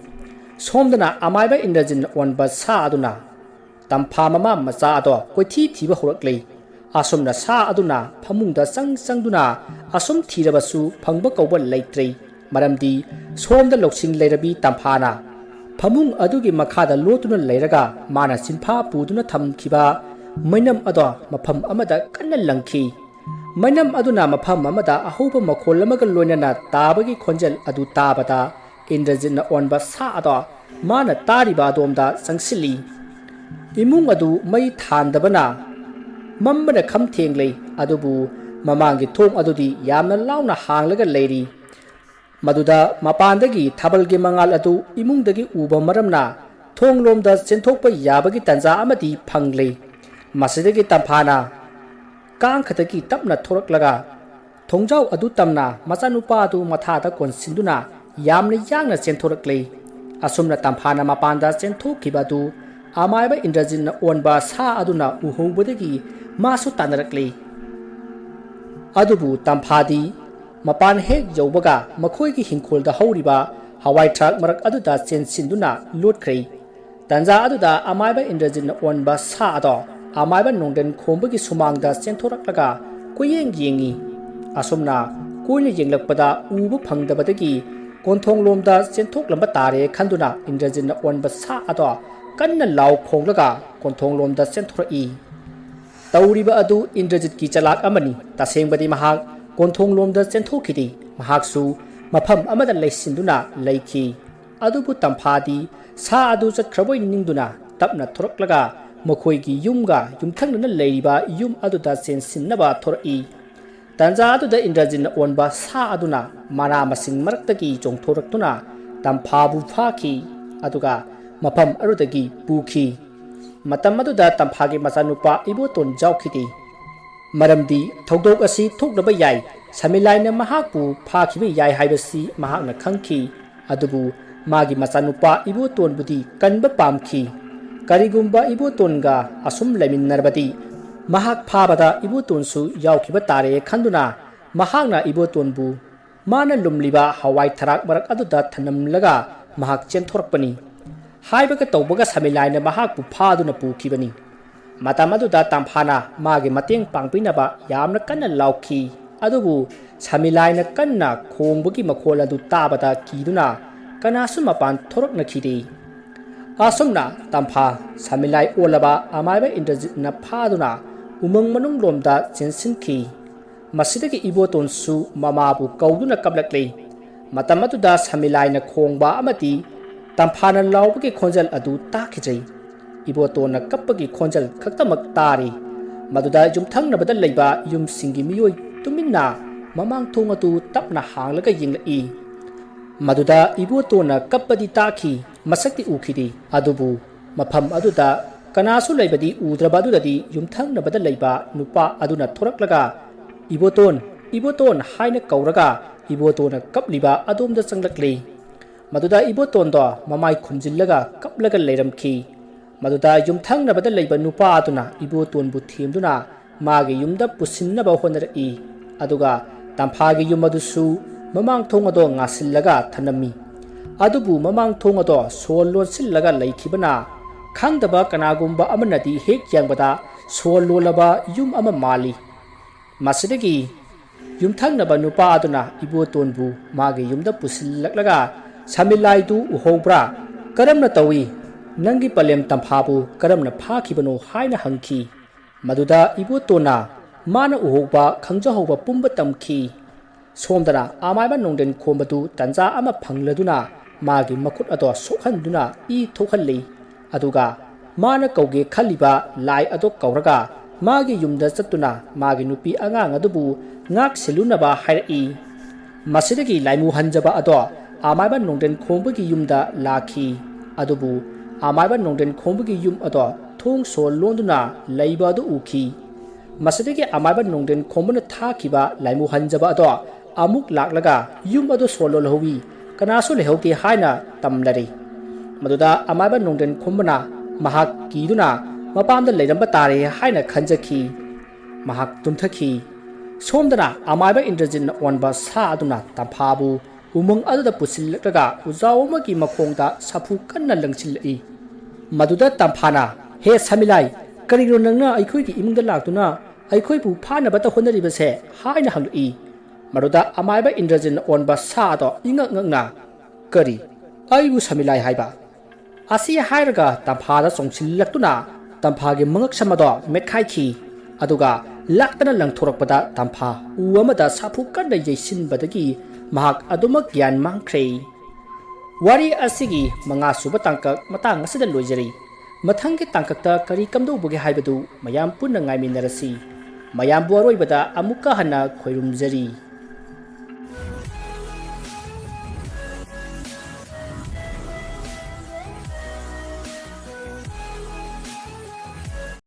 ꯁꯣꯝꯗꯅ ꯑꯃꯥꯏꯕ ꯏꯟꯗ꯭ꯔꯖꯤꯠꯅ ꯑꯣꯟꯕ ꯁꯥ ꯑꯗꯨꯅ ꯇꯝꯐꯥ ꯃꯃꯥ ꯃꯆꯥ ꯑꯗꯣ ꯀꯣꯏꯊꯤ ꯊꯤꯕ ꯍꯧꯔꯛꯂꯦ ꯑꯁꯨꯝꯅ ꯁꯥ ꯑꯗꯨꯅ ꯐꯃꯨꯡꯗ ꯆꯪꯗꯨꯅ ꯑꯁꯨꯝ ꯊꯤꯔꯕꯁꯨ ꯐꯪꯕ ꯀꯧꯕ ꯂꯩꯇ꯭ꯔꯦ ꯃꯔꯝꯗꯤ ꯁꯣꯝꯗ ꯂꯧꯁꯤꯡ ꯂꯩꯔꯕꯤ ꯇꯝꯐꯥꯅ ꯐꯃꯨꯡ ꯑꯗꯨꯒꯤ ꯃꯈꯥꯗ ꯂꯣꯠꯇꯨꯅ ꯂꯩꯔꯒ ꯃꯥꯅ ꯆꯤꯟꯐꯥ ꯄꯨꯗꯨꯅ ꯊꯝꯈꯤꯕ ꯃꯩꯅꯝ ꯑꯗꯣ ꯃꯐꯝ ꯑꯃꯗ ꯀꯟꯅ ꯂꯪꯈꯤ ꯃꯩꯅꯝ ꯑꯗꯨꯅ ꯃꯐꯝ ꯑꯃꯗ ꯑꯍꯧꯕ ꯃꯈꯣꯜ ꯑꯃꯒ ꯂꯣꯏꯅꯅ ꯇꯥꯕꯒꯤ ꯈꯣꯟꯖꯦꯜ ꯑꯗꯨ ꯇꯥꯕꯗ ꯏꯟꯗ꯭ꯔꯖꯤꯠꯅ ꯑꯣꯟꯕ ꯁꯥ ꯑꯗꯣ ꯃꯥꯅ ꯇꯥꯔꯤꯕ ꯑꯗꯣꯝꯗ ꯆꯪꯁꯤꯜꯂꯤ ꯏꯃꯨꯡ ꯑꯗꯨ ꯃꯩ ꯊꯥꯟꯗꯕꯅ ꯃꯝꯕꯅ ꯈꯝ ꯊꯦꯡꯂꯩ ꯑꯗꯨꯕꯨ ꯃꯃꯥꯡꯒꯤ ꯊꯣꯡ ꯑꯗꯨꯗꯤ ꯌꯥꯝꯅ ꯂꯥꯎꯅ ꯍꯥꯡꯂꯒ ꯂꯩꯔꯤ ꯃꯗꯨꯗ ꯃꯄꯥꯟꯗꯒꯤ ꯊꯥꯕꯜꯒꯤ ꯃꯉꯥꯜ ꯑꯗꯨ ꯏꯃꯨꯡꯗꯒꯤ ꯎꯕ ꯃꯔꯝꯅ ꯊꯣꯡꯂꯣꯝꯗ ꯆꯦꯟꯊꯣꯛꯄ ꯌꯥꯕꯒꯤ ꯇꯥꯟꯖꯥ ꯑꯃꯗꯤ ꯐꯪꯂꯦ ꯃꯁꯤꯗꯒꯤ ꯇꯝꯐꯥꯅ ꯀꯥꯡꯈꯗꯒꯤ ꯇꯞꯅ ꯊꯣꯔꯛꯂꯒ ꯊꯣꯡꯖꯥꯎ ꯑꯗꯨ ꯇꯝꯅ ꯃꯆꯥꯅꯨꯄꯥ ꯑꯗꯨ ꯃꯊꯥꯗ ꯀꯣꯟꯁꯤꯟꯗꯨꯅ ꯌꯥꯝꯅ ꯌꯥꯡꯅ ꯆꯦꯟꯊꯣꯔꯛꯂꯦ ꯑꯁꯨꯝꯅ ꯇꯝꯐꯥꯅ ꯃꯄꯥꯟꯗ ꯆꯦꯟꯊꯣꯛꯈꯤꯕ ꯑꯗꯨ ꯑꯃꯥꯏꯕ ꯏꯟꯗ꯭ꯔꯖꯤꯠꯅ ꯑꯣꯟꯕ ꯁꯥ ꯑꯗꯨꯅ ꯎꯍꯧꯕꯗꯒꯤ ꯃꯥꯁꯨ ꯇꯥꯟꯅꯔꯛꯂꯦ ꯑꯗꯨꯕꯨ ꯇꯝꯐꯥꯗꯤ ꯃꯄꯥꯟ ꯍꯦꯛ ꯌꯧꯕꯒ ꯃꯈꯣꯏꯒꯤ ꯍꯤꯡꯈꯣꯜꯗ ꯍꯧꯔꯤꯕ ꯍꯋꯥꯏ ꯊꯔꯥꯛ ꯃꯔꯛ ꯑꯗꯨꯗ ꯆꯦꯟꯁꯤꯟꯗꯨꯅ ꯂꯣꯠꯈ꯭ꯔꯦ ꯇꯟꯖꯥ ꯑꯗꯨꯗ ꯑꯃꯥꯏꯕ ꯏꯟꯗ꯭ꯔꯖꯤꯠꯅ ꯑꯣꯟꯕ ꯁꯥ ꯑꯗꯣ ꯑꯃꯥꯏꯕ ꯅꯣꯡꯗꯦꯟ ꯈꯣꯝꯕꯒꯤ ꯁꯨꯃꯥꯡꯗ ꯆꯦꯟꯊꯣꯔꯛꯂꯒ ꯀꯣꯏꯌꯦꯡ ꯌꯦꯡꯉꯤ ꯑꯁꯨꯝꯅ ꯀꯣꯏꯅ ꯌꯦꯡꯂꯛꯄꯗ ꯎꯕ ꯐꯪꯗꯕꯗꯒꯤ ꯀꯣꯟꯊꯣꯡꯂꯣꯝꯗ ꯆꯦꯟꯊꯣꯛꯂꯝꯕ ꯇꯥꯔꯦ ꯈꯟꯗꯨꯅ ꯏꯟꯗ꯭ꯔꯖꯤꯠꯅ ꯑꯣꯟꯕ ꯁꯥ ꯑꯗꯣ ꯀꯟꯅ ꯂꯥꯎ ꯈꯣꯡꯂꯒ ꯀꯣꯟꯊꯣꯡꯂꯣꯝꯗ ꯆꯦꯟꯊꯣꯔꯛꯏ ꯇꯧꯔꯤꯕ ꯑꯗꯨ ꯏꯟꯗ꯭ꯔꯖꯤꯠꯀꯤ ꯆꯂꯥꯛ ꯑꯃꯅꯤ ꯇꯁꯦꯡꯕꯗꯤ ꯃꯍꯥꯛ ꯀꯣꯟꯊꯣꯡꯂꯣꯝꯗ ꯆꯦꯟꯊꯣꯛꯈꯤꯗꯦ ꯃꯍꯥꯛꯁꯨ ꯃꯐꯝ ꯑꯃꯗ ꯂꯩꯁꯤꯟꯗꯨꯅ ꯂꯩꯈꯤ ꯑꯗꯨꯕꯨ ꯇꯝꯐꯥꯗꯤ ꯁꯥ ꯑꯗꯨ ꯆꯠꯈ꯭ꯔꯕꯣꯏ ꯅꯤꯡꯗꯨꯅ ꯇꯞꯅ ꯊꯣꯔꯛꯂꯒ ꯃꯈꯣꯏꯒꯤ ꯌꯨꯝꯒ ꯌꯨꯝꯊꯪꯅꯅ ꯂꯩꯔꯤꯕ ꯌꯨꯝ ꯑꯗꯨꯗ ꯆꯦꯟꯁꯤꯟꯅꯕ ꯊꯣꯔꯛꯏ ꯇꯟꯖꯥ ꯑꯗꯨꯗ ꯏꯟꯗ꯭ꯔꯖꯤꯠꯅ ꯑꯣꯟꯕ ꯁꯥ ꯑꯗꯨꯅ ꯃꯅꯥ ꯃꯁꯤꯡ ꯃꯔꯛꯇꯒꯤ ꯆꯣꯡꯊꯣꯔꯛꯇꯨꯅ ꯇꯝꯐꯥꯕꯨ ꯐꯥꯈꯤ ꯑꯗꯨꯒꯃꯐꯝ ꯑꯗꯨꯗꯒꯤ ꯄꯨꯈꯤ ꯃꯇꯝ ꯑꯗꯨꯗ ꯇꯝꯐꯥꯒꯤ ꯃꯆꯥꯅꯨꯄꯥ ꯏꯕꯣꯇꯣꯟ ꯌꯥꯎꯈꯤꯗꯦ ꯃꯔꯝꯗꯤ ꯊꯧꯗꯣꯛ ꯑꯁꯤ ꯊꯣꯛꯅꯕ ꯌꯥꯏ ꯁꯃꯤꯂꯥꯏꯅ ꯃꯍꯥꯛꯄꯨ ꯐꯥꯈꯤꯕ ꯌꯥꯏ ꯍꯥꯏꯕꯁꯤ ꯃꯍꯥꯛꯅ ꯈꯪꯈꯤ ꯑꯗꯨꯕꯨ ꯃꯥꯒꯤ ꯃꯆꯥꯅꯨꯄꯥ ꯏꯕꯣꯇꯣꯟꯕꯨꯗꯤ ꯀꯟꯕ ꯄꯥꯝꯈꯤ ꯀꯔꯤꯒꯨꯝꯕ ꯏꯕꯣꯇꯣꯟꯒ ꯑꯁꯨꯝ ꯂꯩꯃꯤꯟꯅꯔꯕꯗꯤ ꯃꯍꯥꯛ ꯐꯥꯕꯗ ꯏꯕꯣꯇꯣꯟꯁꯨ ꯌꯥꯎꯈꯤꯕ ꯇꯥꯔꯦ ꯈꯟꯗꯨꯅ ꯃꯍꯥꯛꯅ ꯏꯕꯣꯇꯣꯟꯕꯨ ꯃꯥꯅ ꯂꯨꯝꯂꯤꯕ ꯍꯋꯥꯏ ꯊꯔꯥꯛ ꯃꯔꯛ ꯑꯗꯨꯗ ꯊꯅꯝꯂꯒ ꯃꯍꯥꯛ ꯆꯦꯟꯊꯣꯔꯛꯄꯅꯤ ꯍꯥꯏꯕꯒ ꯇꯧꯕꯒ ꯁꯃꯤꯂꯥꯏꯅ ꯃꯍꯥꯛꯄꯨ ꯐꯥꯗꯨꯅ ꯄꯨꯈꯤꯕꯅꯤ ꯃꯇꯝ ꯑꯗꯨꯗ ꯇꯝꯐꯥꯅ ꯃꯥꯒꯤ ꯃꯇꯦꯡ ꯄꯥꯡꯕꯤꯅꯕ ꯌꯥꯝꯅ ꯀꯟꯅ ꯂꯥꯎꯈꯤ ꯑꯗꯨꯕꯨ ꯁꯃꯤꯂꯥꯏꯅ ꯀꯟꯅ ꯈꯣꯡꯕꯒꯤ ꯃꯈꯣꯜ ꯑꯗꯨ ꯇꯥꯕꯗ ꯀꯤꯗꯨꯅ ꯀꯅꯥꯁꯨ ꯃꯄꯥꯟ ꯊꯣꯔꯛꯅꯈꯤꯗꯦ ꯑꯁꯨꯝꯅ ꯇꯝꯐꯥ ꯁꯃꯤꯂꯥꯏ ꯑꯣꯜꯂꯕ ꯑꯃꯥꯏꯕ ꯏꯟꯗ꯭ꯔꯖꯤꯠꯅ ꯐꯥꯗꯨꯅ ꯎꯃꯪ ꯃꯅꯨꯡꯂꯣꯝꯗ ꯆꯦꯟꯁꯤꯟꯈꯤ ꯃꯁꯤꯗꯒꯤ ꯏꯕꯣꯇꯣꯟꯁꯨ ꯃꯃꯥꯕꯨ ꯀꯧꯗꯨꯅ ꯀꯞꯂꯛꯂꯦ ꯃꯇꯝ ꯑꯗꯨꯗ ꯁꯃꯤꯂꯥꯏꯅ ꯈꯣꯡꯕ ꯑꯃꯗꯤ ꯇꯝꯐꯥꯅ ꯂꯥꯎꯕꯒꯤ ꯈꯣꯟꯖꯦꯜ ꯑꯗꯨ ꯇꯥꯈꯤꯗ꯭ꯔꯦ ꯏꯕꯣꯇꯣꯟꯅ ꯀꯞꯄꯒꯤ ꯈꯣꯟꯖꯦꯜ ꯈꯛꯇꯃꯛ ꯇꯥꯔꯤ ꯃꯗꯨꯗ ꯌꯨꯝꯊꯪꯅꯕꯗ ꯂꯩꯕ ꯌꯨꯝꯁꯤꯡꯒꯤ ꯃꯤꯑꯣꯏ ꯇꯨꯃꯤꯟꯅ ꯃꯃꯥꯡ ꯊꯣꯡ ꯑꯗꯨ ꯇꯞꯅ ꯍꯥꯡꯂꯒ ꯌꯦꯡꯂꯛꯏ ꯃꯗꯨꯗ ꯏꯕꯣꯇꯣꯟꯅ ꯀꯞꯄꯗꯤ ꯇꯥꯈꯤ ꯃꯁꯛꯇꯤ ꯎꯈꯤꯗꯦ ꯑꯗꯨꯕꯨ ꯃꯐꯝ ꯑꯗꯨꯗ ꯀꯅꯥꯁꯨ ꯂꯩꯕꯗꯤ ꯎꯗ꯭ꯔꯕ ꯑꯗꯨꯗꯗꯤ ꯌꯨꯝꯊꯪꯅꯕꯗ ꯂꯩꯕ ꯅꯨꯄꯥ ꯑꯗꯨꯅ ꯊꯣꯔꯛꯂꯒ ꯏꯕꯣꯇꯣꯟ ꯏꯕꯣꯇꯣꯟ ꯍꯥꯏꯅ ꯀꯧꯔꯒ ꯏꯕꯣꯇꯣꯟꯅ ꯀꯞꯂꯤꯕ ꯑꯗꯣꯝꯗ ꯆꯪꯂꯛꯂꯤ ꯃꯗꯨꯗ ꯏꯕꯣꯇꯣꯟꯗꯣ ꯃꯃꯥꯏ ꯈꯨꯝꯖꯤꯜꯂꯒ ꯀꯞꯂꯒ ꯂꯩꯔꯝꯈꯤ ꯃꯗꯨꯗ ꯌꯨꯝꯊꯪꯅꯕꯗ ꯂꯩꯕ ꯅꯨꯄꯥ ꯑꯗꯨꯅ ꯏꯕꯣꯇꯣꯟꯕꯨ ꯊꯦꯝꯗꯨꯅ ꯃꯥꯒꯤ ꯌꯨꯝꯗ ꯄꯨꯁꯤꯟꯅꯕ ꯍꯣꯠꯅꯔꯛꯏ ꯑꯗꯨꯒ ꯇꯝꯐꯥꯒꯤ ꯌꯨꯝ ꯑꯗꯨꯁꯨ ꯃꯃꯥꯡ ꯊꯣꯡ ꯑꯗꯣ ꯉꯥꯁꯤꯜꯂꯒ ꯊꯅꯝꯃꯤ ꯑꯗꯨꯕꯨ ꯃꯃꯥꯡ ꯊꯣꯡ ꯑꯗꯣ ꯁꯣꯜ ꯂꯣꯟꯁꯤꯜꯂꯒ ꯂꯩꯈꯤꯕꯅ ꯈꯪꯗꯕ ꯀꯅꯥꯒꯨꯝꯕ ꯑꯃꯅꯗꯤ ꯍꯦꯛ ꯌꯦꯡꯕꯗ ꯁꯣꯜ ꯂꯣꯜꯂꯕ ꯌꯨꯝ ꯑꯃ ꯃꯥꯜꯂꯤ ꯃꯁꯤꯗꯒꯤ ꯌꯨꯝꯊꯪꯅꯕ ꯅꯨꯄꯥ ꯑꯗꯨꯅ ꯏꯕꯣꯇꯣꯟꯕꯨ ꯃꯥꯒꯤ ꯌꯨꯝꯗ ꯄꯨꯁꯤꯜꯂꯛꯂꯒ ꯁꯃꯤꯂꯥꯏꯗꯨ ꯎꯍꯧꯕ꯭ꯔꯥ ꯀꯔꯝꯅ ꯇꯧꯏ ꯅꯪꯒꯤ ꯄꯂꯦꯝ ꯇꯝꯐꯥꯕꯨ ꯀꯔꯝꯅ ꯐꯥꯈꯤꯕꯅꯣ ꯍꯥꯏꯅ ꯍꯪꯈꯤ ꯃꯗꯨꯗ ꯏꯕꯣꯇꯣꯟꯅ ꯃꯥꯅ ꯎꯍꯧꯕ ꯈꯪꯖꯍꯧꯕ ꯄꯨꯝꯕ ꯇꯝꯈꯤ ꯁꯣꯝꯗꯅ ꯑꯃꯥꯏꯕ ꯅꯣꯡꯗꯦꯟ ꯈꯣꯝꯕꯗꯨ ꯇꯟꯖꯥ ꯑꯃ ꯐꯪꯂꯗꯨꯅ ꯃꯥꯒꯤ ꯃꯈꯨꯠ ꯑꯗꯣ ꯁꯣꯛꯍꯟꯗꯨꯅ ꯏ ꯊꯣꯛꯍꯜꯂꯤ ꯑꯗꯨꯒ ꯃꯥꯅ ꯀꯧꯒꯦ ꯈꯜꯂꯤꯕ ꯂꯥꯏ ꯑꯗꯣ ꯀꯧꯔꯒ ꯃꯥꯒꯤ ꯌꯨꯝꯗ ꯆꯠꯇꯨꯅ ꯃꯥꯒꯤ ꯅꯨꯄꯤ ꯑꯉꯥꯡ ꯑꯗꯨꯕꯨ ꯉꯥꯛ ꯁꯤꯜꯂꯨꯅꯕ ꯍꯥꯏꯔꯛꯏ ꯃꯁꯤꯗꯒꯤ ꯂꯥꯏꯃꯨ ꯍꯟꯖꯕ ꯑꯗꯣ ꯑꯃꯥꯏꯕ ꯅꯣꯡꯗꯦꯟ ꯈꯣꯝꯕꯒꯤ ꯌꯨꯝꯗ ꯂꯥꯛꯈꯤ ꯑꯗꯨꯕꯨ ꯑꯃꯥꯏꯕ ꯅꯣꯡꯗꯦꯟ ꯈꯣꯝꯕꯒꯤ ꯌꯨꯝ ꯑꯗꯣ ꯊꯣꯡ ꯁꯣꯜ ꯂꯣꯟꯗꯨꯅ ꯂꯩꯕ ꯑꯗꯨ ꯎꯈꯤ ꯃꯁꯤꯗꯒꯤ ꯑꯃꯥꯏꯕ ꯅꯣꯡꯗꯦꯟ ꯈꯣꯝꯕꯅ ꯊꯥꯈꯤꯕ ꯂꯥꯏꯃꯨ ꯍꯟꯖꯕ ꯑꯗꯣ ꯑꯃꯨꯛ ꯂꯥꯛꯂꯒ ꯌꯨꯝ ꯑꯗꯨ ꯁꯣꯜ ꯂꯣꯜꯍꯧꯋꯤ ꯀꯅꯥꯁꯨ ꯂꯩꯍꯧꯗꯦ ꯍꯥꯏꯅ ꯇꯝꯂꯔꯤ ꯃꯗꯨꯗ ꯑꯃꯥꯏꯕ ꯅꯣꯡꯗꯦꯟ ꯈꯣꯝꯕꯅ ꯃꯍꯥꯛ ꯀꯤꯗꯨꯅ ꯃꯄꯥꯝꯗ ꯂꯩꯔꯝꯕ ꯇꯥꯔꯦ ꯍꯥꯏꯅ ꯈꯟꯖꯈꯤ ꯃꯍꯥꯛ ꯇꯨꯝꯊꯈꯤ ꯁꯣꯝꯗꯅ ꯑꯃꯥꯏꯕ ꯏꯟꯗ꯭ꯔꯖꯤꯠꯅ ꯑꯣꯟꯕ ꯁꯥ ꯑꯗꯨꯅ ꯇꯝꯐꯥꯕꯨ ꯎꯃꯪ ꯑꯗꯨꯗ ꯄꯨꯁꯤꯜꯂꯛꯂꯒ ꯎꯖꯥꯎ ꯑꯃꯒꯤ ꯃꯈꯣꯡꯗ ꯁꯥꯐꯨ ꯀꯟꯅ ꯂꯪꯁꯤꯜꯂꯛꯏ ꯃꯗꯨꯗ ꯇꯝꯐꯥꯅ ꯍꯦ ꯁꯃꯤꯂꯥꯏ ꯀꯔꯤꯅꯣ ꯅꯪꯅ ꯑꯩꯈꯣꯏꯒꯤ ꯏꯃꯨꯡꯗ ꯂꯥꯛꯇꯨꯅ ꯑꯩꯈꯣꯏꯕꯨ ꯐꯥꯅꯕꯇ ꯍꯣꯠꯅꯔꯤꯕꯁꯦ ꯍꯥꯏꯅ ꯍꯪꯂꯛꯏ ꯃꯗꯨꯗ ꯑꯃꯥꯏꯕ ꯏꯟꯗ꯭ꯔꯖꯤꯠꯅ ꯑꯣꯟꯕ ꯁꯥ ꯑꯗꯣ ꯏꯉꯛ ꯉꯛꯅ ꯀꯔꯤ ꯑꯩꯕꯨ ꯁꯃꯤꯂꯥꯏ ꯍꯥꯏꯕ ꯑꯁꯤ ꯍꯥꯏꯔꯒ ꯇꯝꯐꯥꯗ ꯆꯣꯡꯁꯤꯜꯂꯛꯇꯨꯅ ꯇꯝꯐꯥꯒꯤ ꯃꯉꯛꯁꯝ ꯑꯗꯣ ꯃꯦꯠꯈꯥꯏꯈꯤ ꯑꯗꯨꯒ ꯂꯥꯛꯇꯅ ꯂꯪꯊꯣꯔꯛꯄꯗ ꯇꯝꯐꯥ ꯎ ꯑꯃꯗ ꯁꯥꯐꯨ ꯀꯟꯅ ꯌꯩꯁꯤꯟꯕꯗꯒꯤ ꯃꯍꯥꯛ ꯑꯗꯨꯃꯛ ꯒ꯭ꯌꯥꯟ ꯃꯥꯡꯈ꯭ꯔꯦ ꯋꯥꯔꯤ ꯑꯁꯤꯒꯤ 5ꯁꯨꯕ ꯇꯥꯡꯀꯛ ꯃꯇꯥꯡ ꯑꯁꯤꯗ ꯂꯣꯏꯖꯔꯤ ꯃꯊꯪꯒꯤ ꯇꯥꯡꯀꯛꯇ ꯀꯔꯤ ꯀꯝꯗꯧꯕꯒꯦ ꯍꯥꯏꯕꯗꯨ ꯃꯌꯥꯝ ꯄꯨꯟꯅ ꯉꯥꯏꯃꯤꯟꯅꯔꯁꯤ ꯃꯌꯥꯝꯕꯨ ꯑꯔꯣꯏꯕꯗ ꯑꯃꯨꯛꯀ ꯍꯟꯅ ꯈꯣꯏꯔꯨꯝꯖꯔꯤ